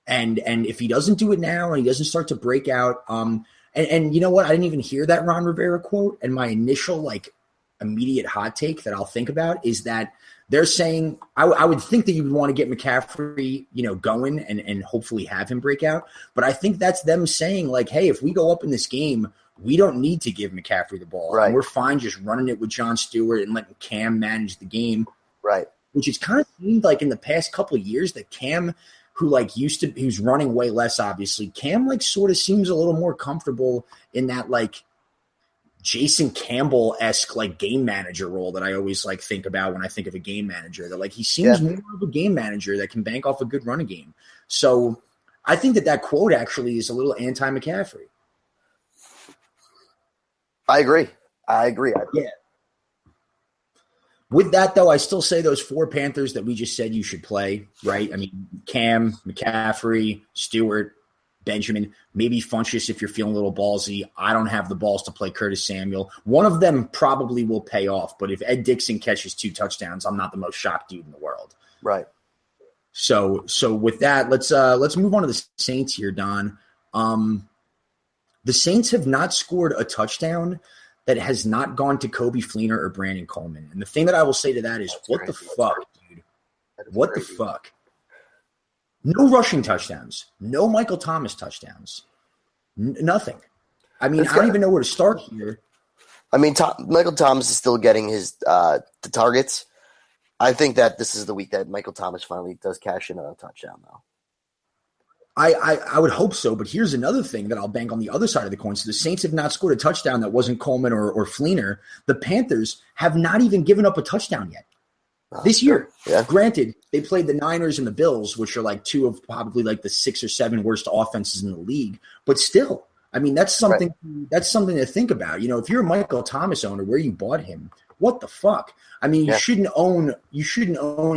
And if he doesn't do it now and he doesn't start to break out, and you know what? I didn't even hear that Ron Rivera quote. And my initial immediate hot take that I'll think about is that they're saying I would think that you would want to get McCaffrey, going and hopefully have him break out. But I think that's them saying hey, if we go up in this game, we don't need to give McCaffrey the ball. Right. And we're fine just running it with John Stewart and letting Cam manage the game. Right. Which it's kind of seemed like in the past couple of years that Cam, who's running way less, obviously, Cam sort of seems a little more comfortable in that Jason Campbell-esque game manager role that I always think about when I think of a game manager. That he seems more of a game manager that can bank off a good running game. So I think that quote actually is a little anti-McCaffrey. I agree. Yeah. With that, though, I still say those four Panthers that we just said you should play, right? I mean, Cam, McCaffrey, Stewart, Benjamin, maybe Funchess if you're feeling a little ballsy. I don't have the balls to play Curtis Samuel. One of them probably will pay off, but if Ed Dixon catches 2 touchdowns, I'm not the most shocked dude in the world. Right. So with that, let's move on to the Saints here, Don. The Saints have not scored a touchdown that has not gone to Coby Fleener or Brandon Coleman. And the thing that I will say to that is, what the fuck, dude? What the fuck? No rushing touchdowns. No Michael Thomas touchdowns. Nothing. I mean, I don't even know where to start here. I mean, Michael Thomas is still getting the targets. I think that this is the week that Michael Thomas finally does cash in on a touchdown, though. I would hope so, but here's another thing that I'll bank on the other side of the coin. So the Saints have not scored a touchdown that wasn't Coleman or Fleener. The Panthers have not even given up a touchdown yet this year. Yeah. Granted, they played the Niners and the Bills, which are two of probably the 6 or 7 worst offenses in the league. But still, I mean, that's something that's something to think about. If you're a Michael Thomas owner, where you bought him, what the fuck? I mean, you shouldn't own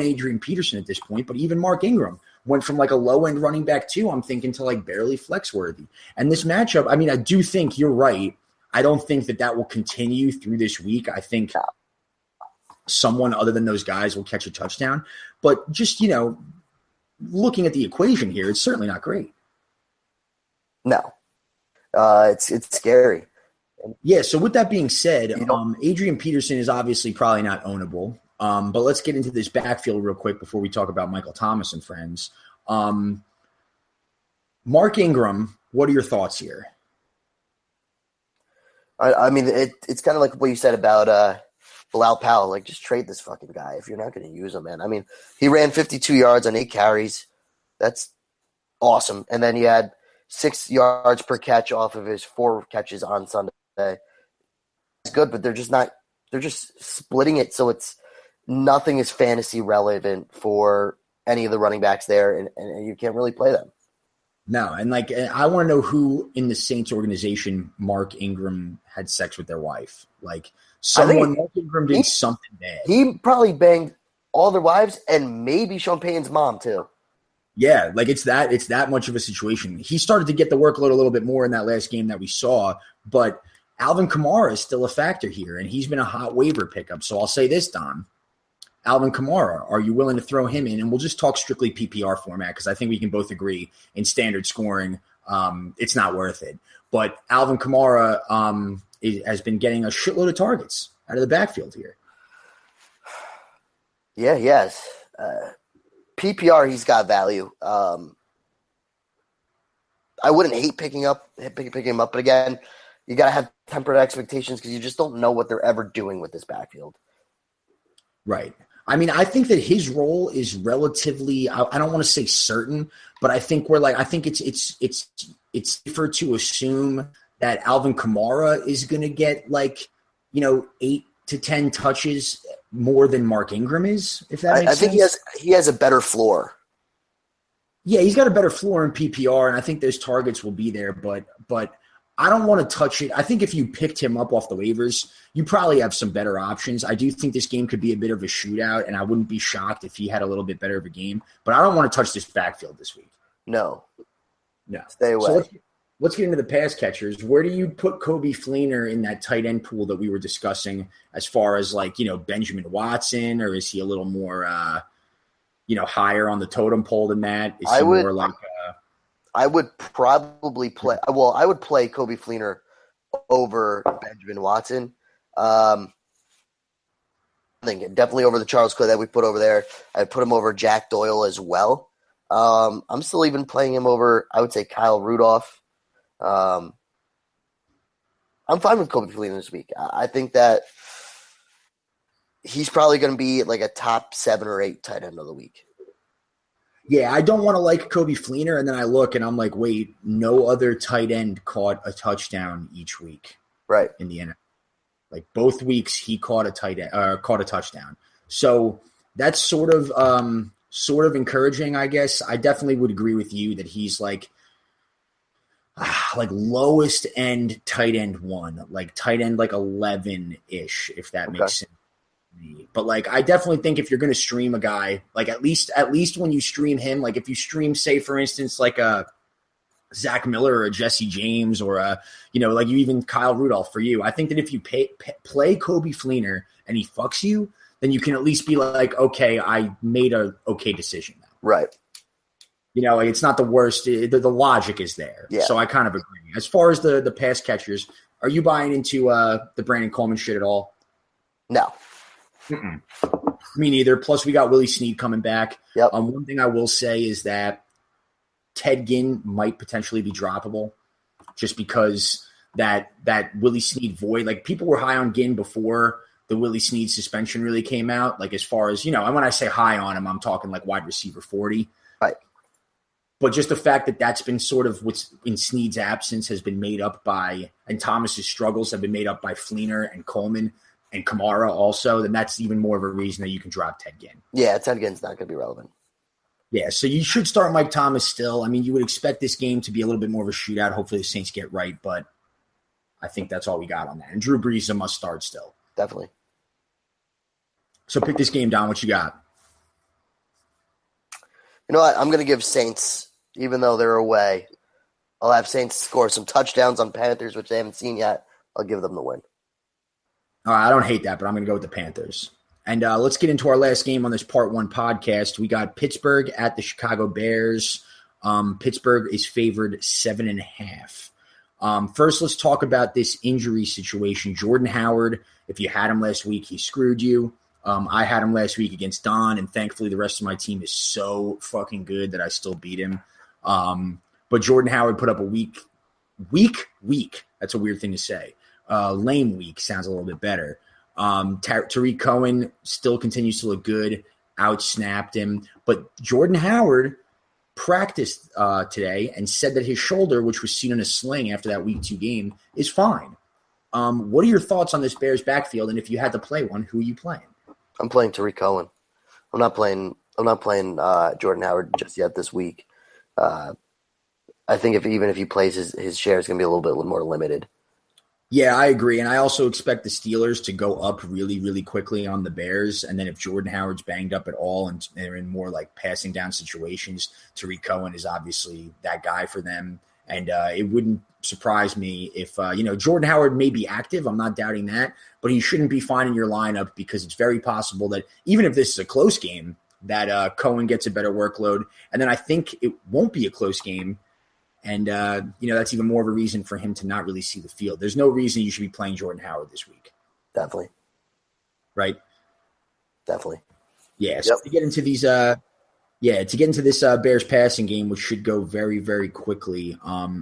Adrian Peterson at this point, but even Mark Ingram went from a low-end running back too, I'm thinking, to barely flex-worthy. And this matchup, I mean, I do think you're right. I don't think that will continue through this week. I think someone other than those guys will catch a touchdown. But just, looking at the equation here, it's certainly not great. No. It's scary. Yeah, so with that being said, Adrian Peterson is obviously probably not ownable. But let's get into this backfield real quick before we talk about Michael Thomas and friends. Mark Ingram, what are your thoughts here? I mean, it's kind of like what you said about Bilal Powell. Just trade this fucking guy if you're not going to use him, man. I mean, he ran 52 yards on 8 carries. That's awesome. And then he had 6 yards per catch off of his 4 catches on Sunday. It's good, but they're just splitting it so it's nothing is fantasy relevant for any of the running backs there, and you can't really play them. No, and I want to know who in the Saints organization Mark Ingram had sex with their wife. Mark Ingram did something bad. He probably banged all their wives and maybe Sean Payton's mom too. Yeah, it's that much of a situation. He started to get the workload a little bit more in that last game that we saw, but Alvin Kamara is still a factor here, and he's been a hot waiver pickup. So I'll say this, Don. Alvin Kamara, are you willing to throw him in? And we'll just talk strictly PPR format because I think we can both agree in standard scoring, it's not worth it. But Alvin Kamara has been getting a shitload of targets out of the backfield here. Yeah, yes. PPR, he's got value. I wouldn't hate picking him up, but again, you got to have tempered expectations because you just don't know what they're ever doing with this backfield. Right. I mean, I think that his role is relatively, I don't want to say certain, but I think it's safer to assume that Alvin Kamara is going to get 8 to 10 touches more than Mark Ingram is, if that makes sense. I think he has a better floor. Yeah, he's got a better floor in PPR, and I think those targets will be there, but I don't want to touch it. I think if you picked him up off the waivers, you probably have some better options. I do think this game could be a bit of a shootout, and I wouldn't be shocked if he had a little bit better of a game. But I don't want to touch this backfield this week. No. Stay away. So let's get into the pass catchers. Where do you put Kobe Fleener in that tight end pool that we were discussing as far as Benjamin Watson, or is he a little more higher on the totem pole than that? Is he more like I would probably play – well, I would play Kobe Fleener over Benjamin Watson. I think definitely over the Charles Clay that we put over there. I'd put him over Jack Doyle as well. I'm still even playing him over, I would say, Kyle Rudolph. I'm fine with Kobe Fleener this week. I think that he's probably going to be like a top 7 or 8 tight end of the week. Yeah, I don't want to like Kobe Fleener, and then I look and I'm like, wait, no other tight end caught a touchdown each week, right? In the NFL, like both weeks he caught a touchdown. So that's sort of encouraging, I guess. I definitely would agree with you that he's like lowest end tight end 1, like tight end 11-ish, if that makes sense. But I definitely think if you're going to stream a guy, at least when you stream him, if you stream, say for instance, a Zach Miller or a Jesse James or you even Kyle Rudolph for you, I think that if you play Kobe Fleener and he fucks you, then you can at least be like, okay, I made a okay decision now. Right. It's not the worst. The logic is there. Yeah. So I kind of agree. As far as the pass catchers, are you buying into the Brandon Coleman shit at all? No. Mm-mm. Me neither. Plus, we got Willie Snead coming back. Yep. One thing I will say is that Ted Ginn might potentially be droppable, just because that Willie Snead void. People were high on Ginn before the Willie Snead suspension really came out. As far as and when I say high on him, I'm talking wide receiver 40. Right. But just the fact that that's been sort of what's in Snead's absence has been made up by, and Thomas's struggles have been made up by Fleener and Coleman and Kamara also, then that's even more of a reason that you can drop Ted Ginn. Yeah, Ted Ginn's not going to be relevant. Yeah, so you should start Mike Thomas still. I mean, you would expect this game to be a little bit more of a shootout. Hopefully the Saints get right, but I think that's all we got on that. And Drew Brees is a must start still. Definitely. So pick this game, Don. What you got? You know what? I'm going to give Saints, even though they're away. I'll have Saints score some touchdowns on Panthers, which they haven't seen yet. I'll give them the win. All right, I don't hate that, but I'm going to go with the Panthers. And let's get into our last game on this Part 1 podcast. We got Pittsburgh at the Chicago Bears. Pittsburgh is favored 7.5. First, let's talk about this injury situation. Jordan Howard, if you had him last week, he screwed you. I had him last week against Don, and thankfully the rest of my team is so fucking good that I still beat him. But Jordan Howard put up a weak. That's a weird thing to say. Lame week sounds a little bit better. Tariq Cohen still continues to look good, outsnapped him. But Jordan Howard practiced today and said that his shoulder, which was seen in a sling after that Week 2 game, is fine. What are your thoughts on this Bears backfield? And if you had to play one, who are you playing? I'm playing Tariq Cohen. I'm not playing Jordan Howard just yet this week. I think if he plays, his share is going to be a little bit more limited. Yeah, I agree. And I also expect the Steelers to go up really, really quickly on the Bears. And then if Jordan Howard's banged up at all and they're in more passing down situations, Tariq Cohen is obviously that guy for them. And it wouldn't surprise me if, Jordan Howard may be active. I'm not doubting that. But he shouldn't be fine in your lineup because it's very possible that even if this is a close game, that Cohen gets a better workload. And then I think it won't be a close game. And, that's even more of a reason for him to not really see the field. There's no reason you should be playing Jordan Howard this week. Definitely. Right? Definitely. Yeah. So to get into this Bears passing game, which should go very, very quickly,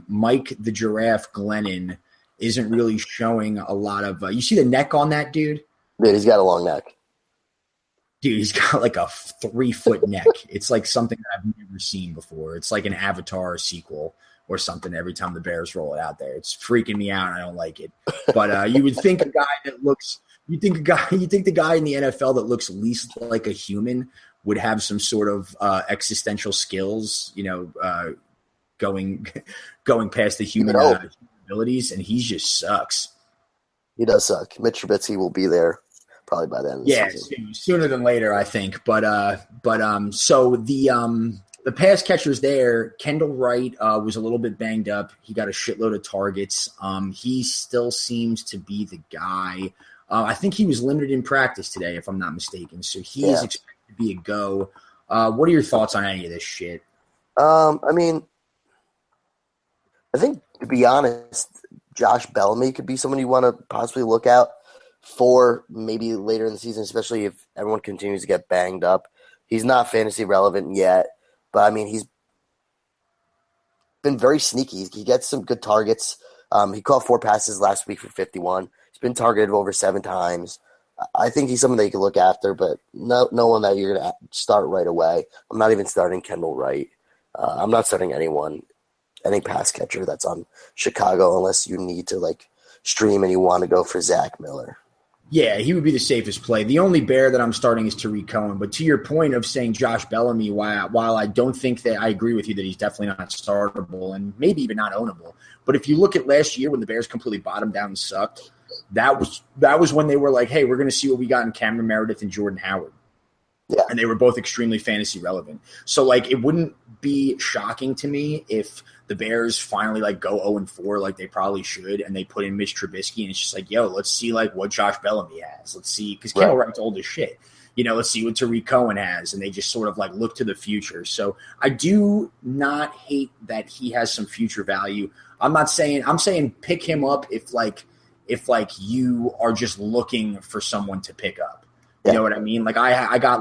Mike the Giraffe Glennon isn't really showing a lot of you see the neck on that dude? Dude, he's got a long neck. Dude, he's got a 3-foot neck. It's like something that I've never seen before. It's like an Avatar sequel or something every time the Bears roll it out there. It's freaking me out and I don't like it. But you would think the guy in the NFL that looks least like a human would have some sort of existential skills, going past the human abilities, and he just sucks. He does suck. Mitch Trubisky will be there probably by the end of the season. Sooner than later, I think. So the pass catchers there, Kendall Wright was a little bit banged up. He got a shitload of targets. He still seems to be the guy. I think he was limited in practice today, if I'm not mistaken. So he is expected to be a go. What are your thoughts on any of this shit? I think, to be honest, Josh Bellamy could be someone you want to possibly look out for maybe later in the season, especially if everyone continues to get banged up. He's not fantasy relevant yet, but he's been very sneaky. He gets some good targets. He caught 4 passes last week for 51. He's been targeted over 7 times. I think he's someone that you can look after, but no one that you're going to start right away. I'm not even starting Kendall Wright. I'm not starting any pass catcher that's on Chicago unless you need to stream and you want to go for Zach Miller. Yeah, he would be the safest play. The only Bear that I'm starting is Tariq Cohen. But to your point of saying Josh Bellamy, while I don't think that I agree with you that he's definitely not startable and maybe even not ownable, but if you look at last year when the Bears completely bottomed out and sucked, that was when they were like, hey, we're going to see what we got in Cameron Meredith and Jordan Howard. Yeah. And they were both extremely fantasy relevant. So, it wouldn't be shocking to me if the Bears finally, go 0-4 like they probably should, and they put in Mitch Trubisky, and it's just let's see, what Josh Bellamy has. Let's see, because Kendall Wright's old as shit. Let's see what Tariq Cohen has, and they just sort of, look to the future. So I do not hate that he has some future value. I'm saying pick him up if you are just looking for someone to pick up. You know what I mean? I got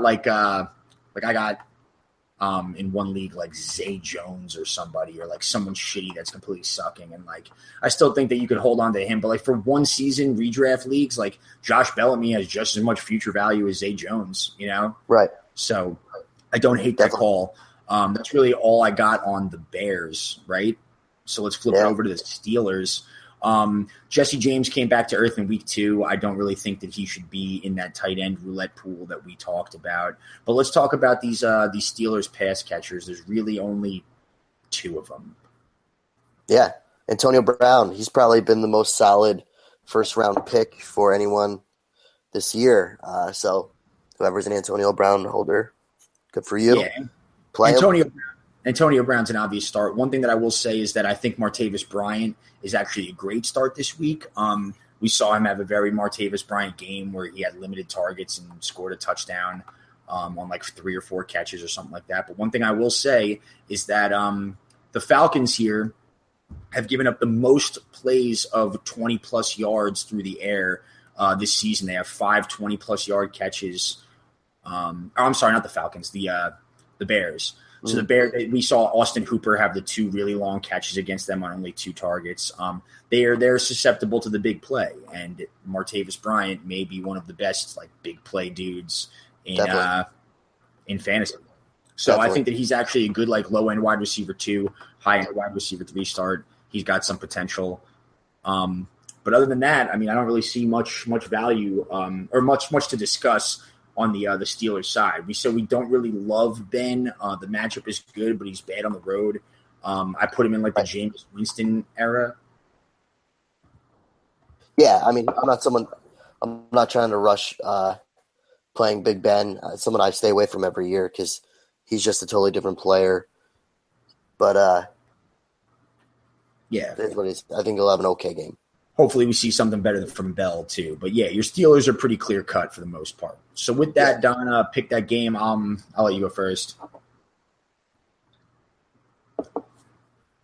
in one league Zay Jones or somebody, or someone shitty that's completely sucking, and I still think that you could hold on to him. But for one season redraft leagues, Josh Bellamy has just as much future value as Zay Jones. Right. So I don't hate that call. That's really all I got on the Bears. Right. So let's flip it over to the Steelers. Jesse James came back to earth in week 2. I don't really think that he should be in that tight end roulette pool that we talked about. But let's talk about these Steelers pass catchers. There's really only 2 of them. Yeah. Antonio Brown, he's probably been the most solid first-round pick for anyone this year. So whoever's an Antonio Brown holder, good for you. Yeah. Play him. Antonio Brown's an obvious start. One thing that I will say is that I think Martavis Bryant is actually a great start this week. We saw him have a very Martavis Bryant game where he had limited targets and scored a touchdown on 3 or 4 catches or something like that. But one thing I will say is that the Falcons here have given up the most plays of 20-plus yards through the air this season. They have 5 20-plus yard catches. I'm sorry, not the Falcons, the Bears. So the Bears, we saw Austin Hooper have the 2 really long catches against them on only 2 targets. They're susceptible to the big play, and Martavis Bryant may be one of the best big play dudes in fantasy. So Definitely. I think that he's actually a good low end wide receiver 2, high end wide receiver 3 start. He's got some potential. But other than that, I don't really see much value or much to discuss on the Steelers side. We said we don't really love Ben. The matchup is good, but he's bad on the road. I put him in the Jameis Winston era. Yeah, I'm not trying to rush playing Big Ben. Someone I stay away from every year because he's just a totally different player. But yeah, it is what it is. I think he'll have an okay game. Hopefully we see something better from Bell too. But yeah, your Steelers are pretty clear cut for the most part. So with that, Don, pick that game. I'll let you go first.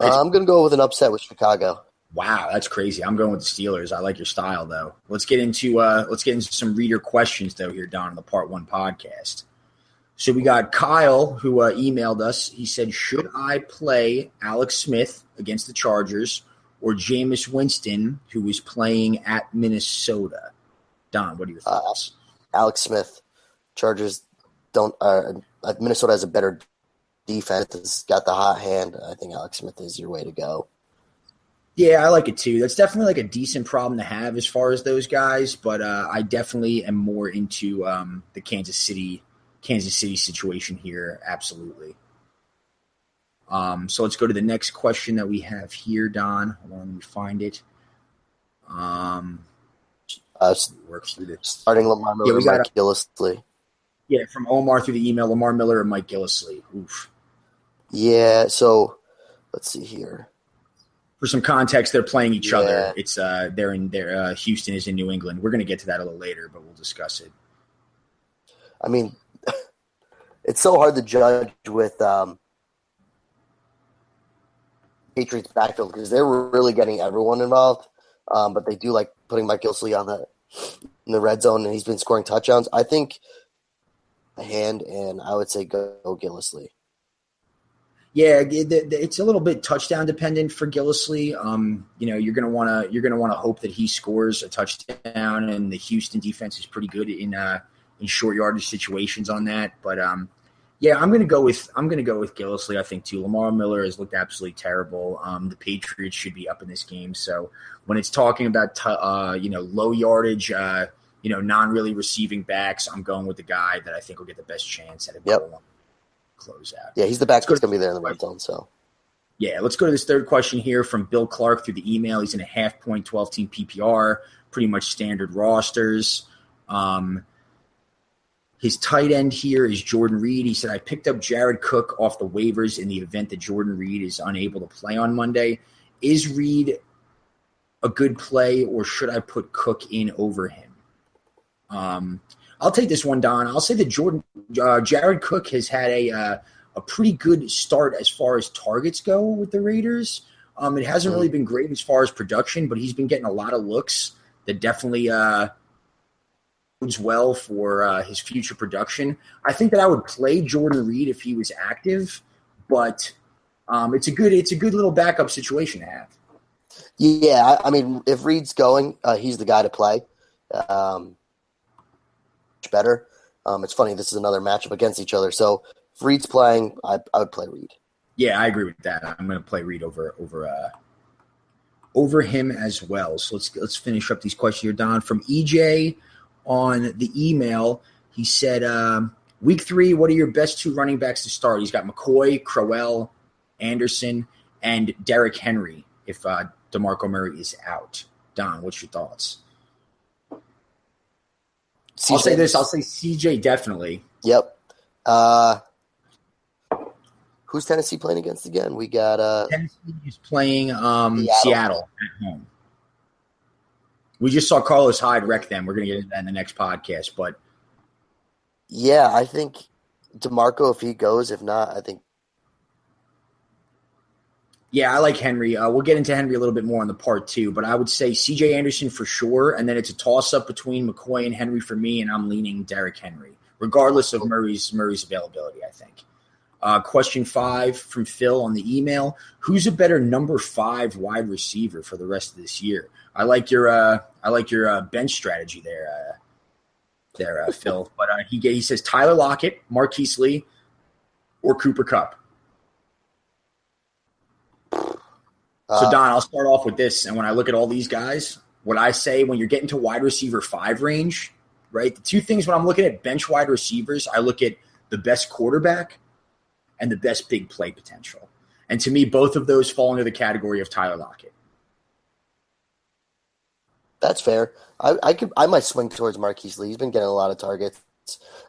I'm going to go with an upset with Chicago. Wow, that's crazy. I'm going with the Steelers. I like your style though. Let's get into some reader questions though here, Don, on the Part 1 podcast. So we got Kyle who emailed us. He said, should I play Alex Smith against the Chargers or Jameis Winston, who is playing at Minnesota? Don, what are your thoughts? Alex Smith. Chargers don't Minnesota has a better defense. It's got the hot hand. I think Alex Smith is your way to go. Yeah, I like it too. That's definitely a decent problem to have as far as those guys, but I definitely am more into the Kansas City Kansas City situation here. Absolutely. So let's go to the next question that we have here, Don. Hold on, let me find it. Work through this. Starting Lamar Miller, Mike Gillislee. Yeah, from Omar through the email, Lamar Miller and Mike Gillislee. Oof. Yeah, so let's see here. For some context, they're playing each other. It's they're in there. Houston is in New England. We're going to get to that a little later, but we'll discuss it. I mean, it's so hard to judge with Patriots backfield because they're really getting everyone involved. But they do like putting Mike Gillislee in the red zone, and he's been scoring touchdowns. I think a hand, and I would say go Gillislee. Yeah, it's a little bit touchdown dependent for Gillislee. You're gonna want to hope that he scores a touchdown, and the Houston defense is pretty good in short yardage situations on that. But I'm gonna go with Gillislee. I think too. Lamar Miller has looked absolutely terrible. The Patriots should be up in this game. So when it's talking about low yardage, non really receiving backs, I'm going with the guy that I think will get the best chance at a goal. Close out. Yeah, he's the back that's going to be there in the red zone. So, yeah, let's go to this third question here from Bill Clark through the email. He's in a 0.5-point 12-team PPR, pretty much standard rosters. His tight end here is Jordan Reed. He said, I picked up Jared Cook off the waivers in the event that Jordan Reed is unable to play on Monday. Is Reed a good play, or should I put Cook in over him? I'll take this one, Don. I'll say that Jared Cook has had a pretty good start as far as targets go with the Raiders. It hasn't really been great as far as production, but he's been getting a lot of looks that definitely bodes well for his future production. I think that I would play Jordan Reed if he was active, but it's a good little backup situation to have. Yeah, I mean, if Reed's going, he's the guy to play. Better. It's funny, this is another matchup against each other. So if Reed's playing, I would play Reed. Yeah, I agree with that. I'm going to play Reed over him as well. So let's finish up these questions here, Don. From EJ on the email, he said, Week 3, what are your best 2 running backs to start? He's got McCoy, Crowell, Anderson, and Derrick Henry if DeMarco Murray is out. Don, what's your thoughts? I'll say this. I'll say CJ definitely. Yep. Who's Tennessee playing against again? We got Tennessee is playing Seattle at home. We just saw Carlos Hyde wreck them. We're going to get into that in the next podcast. But yeah, I think DeMarco, if he goes, if not, I think. Yeah, I like Henry. We'll get into Henry a little bit more on the part 2, but I would say C.J. Anderson for sure, and then it's a toss-up between McCoy and Henry for me, and I'm leaning Derrick Henry, regardless of Murray's availability, I think. Question 5 from Phil on the email: who's a better number 5 wide receiver for the rest of this year? I like your bench strategy there, Phil. But he says Tyler Lockett, Marquise Lee, or Cooper Kupp. So, Don, I'll start off with this. And when I look at all these guys, what I say when you're getting to wide receiver 5 range, right, the 2 things when I'm looking at bench wide receivers, I look at the best quarterback and the best big play potential. And to me, both of those fall into the category of Tyler Lockett. That's fair. I might swing towards Marquise Lee. He's been getting a lot of targets,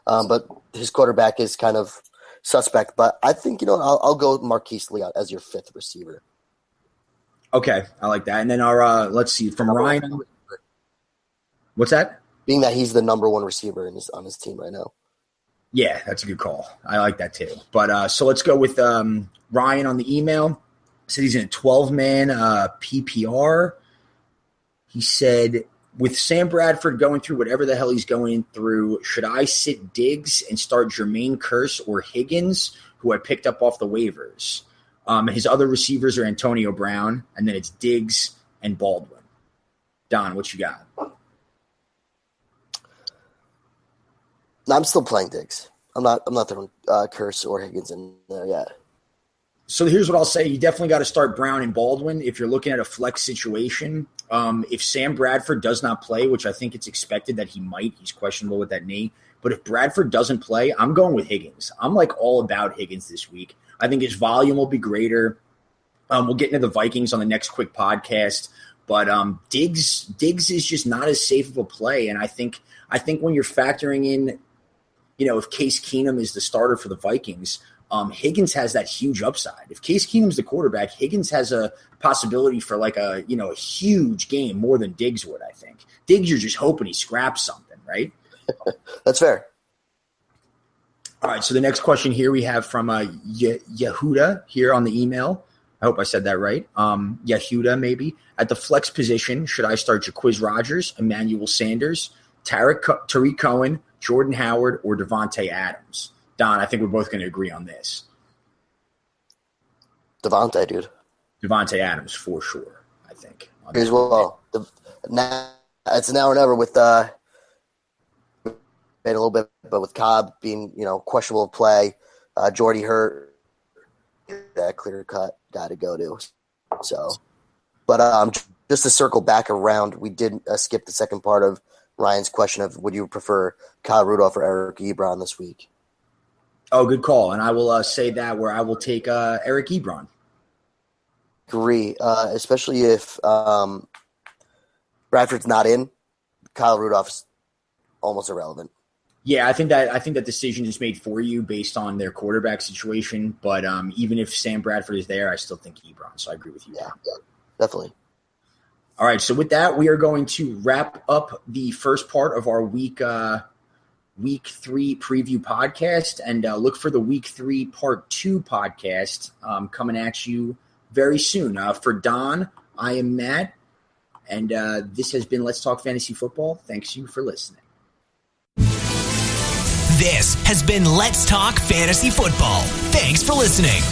but his quarterback is kind of suspect. But I think, I'll go with Marquise Lee as your 5th receiver. Okay, I like that. And then let's see, from Ryan. What's that? Being that he's the number 1 receiver on his team right now. Yeah, that's a good call. I like that too. But so let's go with Ryan on the email. Said he's in a 12-man PPR. He said, with Sam Bradford going through whatever the hell he's going through, should I sit Diggs and start Jermaine Kearse or Higgins, who I picked up off the waivers? His other receivers are Antonio Brown, and then it's Diggs and Baldwin. Don, what you got? No, I'm still playing Diggs. I'm not throwing Kearse or Higgins in there yet. So here's what I'll say. You definitely got to start Brown and Baldwin if you're looking at a flex situation. If Sam Bradford does not play, which I think it's expected that he might, he's questionable with that knee. But if Bradford doesn't play, I'm going with Higgins. I'm like all about Higgins this week. I think his volume will be greater. We'll get into the Vikings on the next quick podcast. But Diggs is just not as safe of a play. And I think when you're factoring in, if Case Keenum is the starter for the Vikings, Higgins has that huge upside. If Case Keenum's the quarterback, Higgins has a possibility for like a huge game more than Diggs would, I think. Diggs, you're just hoping he scraps something, right? That's fair. All right, so the next question here we have from Yehuda here on the email. I hope I said that right. Yehuda, maybe. At the flex position, should I start Jacquizz Rodgers, Emmanuel Sanders, Tariq Cohen, Jordan Howard, or Devontae Adams? Don, I think we're both going to agree on this. Devontae, dude. Devontae Adams, for sure, I think. As well. It's now or never with a little bit, but with Cobb being, questionable play, Jordy hurt, that clear cut got to go to. So, but just to circle back around, we did skip the second part of Ryan's question of would you prefer Kyle Rudolph or Eric Ebron this week? Oh, good call. And I will say that where I will take Eric Ebron. Agree, especially if Bradford's not in. Kyle Rudolph's almost irrelevant. Yeah, I think that decision is made for you based on their quarterback situation. But even if Sam Bradford is there, I still think Ebron. So I agree with you. Yeah, definitely. All right. So with that, we are going to wrap up the first part of our week 3 preview podcast, and look for the week 3 part 2 podcast coming at you very soon. For Don, I am Matt, and this has been Let's Talk Fantasy Football. Thanks you for listening. This has been Let's Talk Fantasy Football. Thanks for listening.